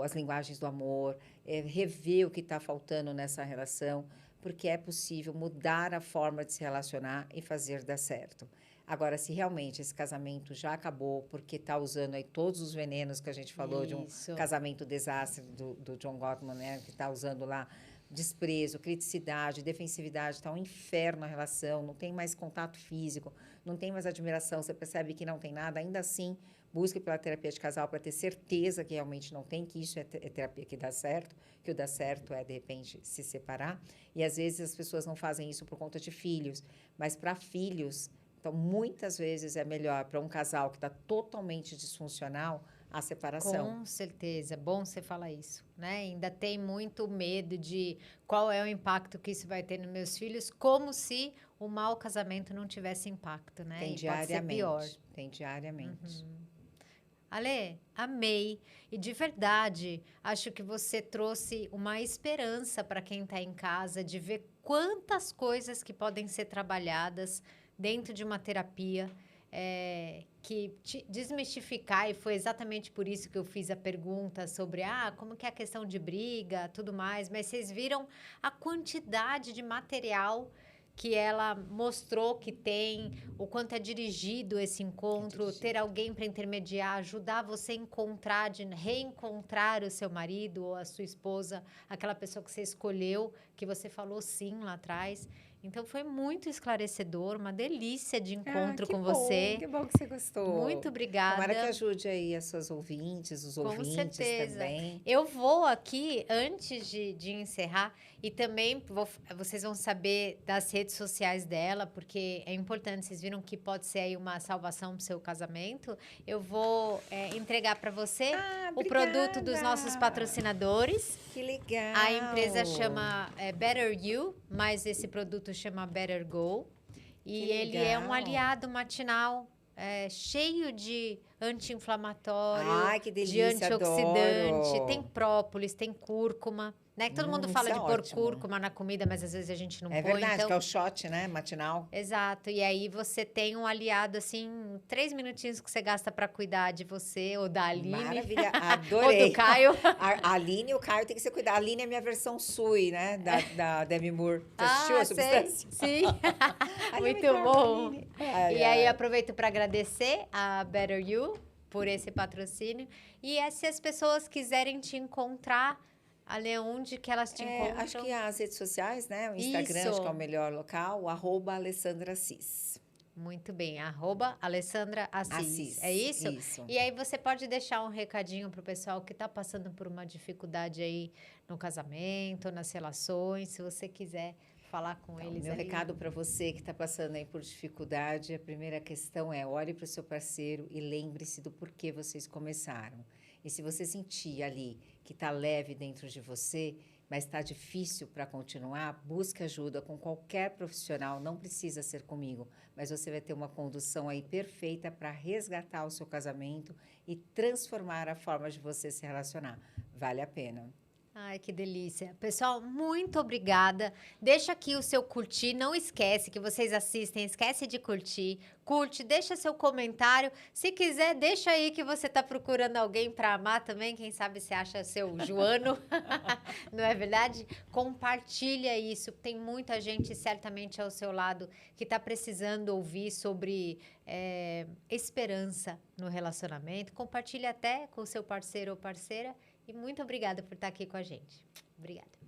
as linguagens do amor, rever o que está faltando nessa relação, porque é possível mudar a forma de se relacionar e fazer dar certo. Agora, se realmente esse casamento já acabou porque está usando aí todos os venenos que a gente falou de um casamento desastre do John Gottman, né? Que está usando lá desprezo, criticidade, defensividade, está um inferno a relação, não tem mais contato físico, não tem mais admiração, você percebe que não tem nada, ainda assim, busque pela terapia de casal para ter certeza que realmente não tem, que isso é terapia que dá certo, que o dá certo é, de repente, se separar. E, às vezes, as pessoas não fazem isso por conta de filhos, mas para filhos, então, muitas vezes é melhor para um casal que está totalmente disfuncional a separação. Com certeza, bom você falar isso, né? Ainda tem muito medo de qual é o impacto que isso vai ter nos meus filhos, como se o mau casamento não tivesse impacto, né? Tem e diariamente. Pode ser pior. Tem diariamente. Ale, amei. E de verdade, acho que você trouxe uma esperança para quem está em casa de ver quantas coisas que podem ser trabalhadas dentro de uma terapia. Que desmistificar, e foi exatamente por isso que eu fiz a pergunta sobre como que é a questão de briga, tudo mais, mas vocês viram a quantidade de material que ela mostrou que tem, o quanto é dirigido esse encontro, ter alguém para intermediar, ajudar você a encontrar, de reencontrar o seu marido ou a sua esposa, aquela pessoa que você escolheu, que você falou sim lá atrás. Então, foi muito esclarecedor, uma delícia de encontro com você. Que bom que você gostou. Muito obrigada. Tomara que ajude aí as suas ouvintes, os ouvintes certeza. também. Eu vou aqui, antes de encerrar, e também vocês vão saber das redes sociais dela, porque é importante, vocês viram que pode ser aí uma salvação para o seu casamento. Eu vou entregar para você o produto dos nossos patrocinadores. Que legal! A empresa chama Better You, mas esse produto chama Better Go. E ele é um aliado matinal cheio de anti-inflamatório, de antioxidante. Adoro. Tem própolis, tem cúrcuma. Né? Todo mundo fala de pôr cúrcuma na comida, mas às vezes a gente não põe. É verdade, que é o shot, né? Matinal. Exato. E aí você tem um aliado, assim, 3 minutinhos que você gasta para cuidar de você ou da Aline. Maravilha, adorei. Ou do Caio. A Aline e o Caio tem que ser cuidado. A Aline é minha versão Sui, né? Da Demi Moore. Você assistiu a Substância? Sim. Muito bom. E aí aproveito para agradecer a Better You por esse patrocínio. E se as pessoas quiserem te encontrar, Ali, onde que elas te encontram? Acho que as redes sociais, né? O Instagram, acho que é o melhor local. O @Alessandra Assis. Muito bem. @Alessandra Assis. É isso? Isso. E aí você pode deixar um recadinho pro pessoal que está passando por uma dificuldade aí no casamento, nas relações, se você quiser falar com eles. Meu recado para você que está passando aí por dificuldade, a primeira questão é: olhe para o seu parceiro e lembre-se do porquê vocês começaram. E se você sentir ali que está leve dentro de você, mas está difícil para continuar, busque ajuda com qualquer profissional, não precisa ser comigo, mas você vai ter uma condução aí perfeita para resgatar o seu casamento e transformar a forma de você se relacionar. Vale a pena. Ai, que delícia. Pessoal, muito obrigada. Deixa aqui o seu curtir. Não esquece que vocês assistem, esquece de curtir. Curte, deixa seu comentário. Se quiser, deixa aí que você tá procurando alguém para amar também. Quem sabe você acha seu Joano. Não é verdade? Compartilha isso. Tem muita gente certamente ao seu lado que tá precisando ouvir sobre esperança no relacionamento. Compartilha até com o seu parceiro ou parceira. E muito obrigada por estar aqui com a gente. Obrigada.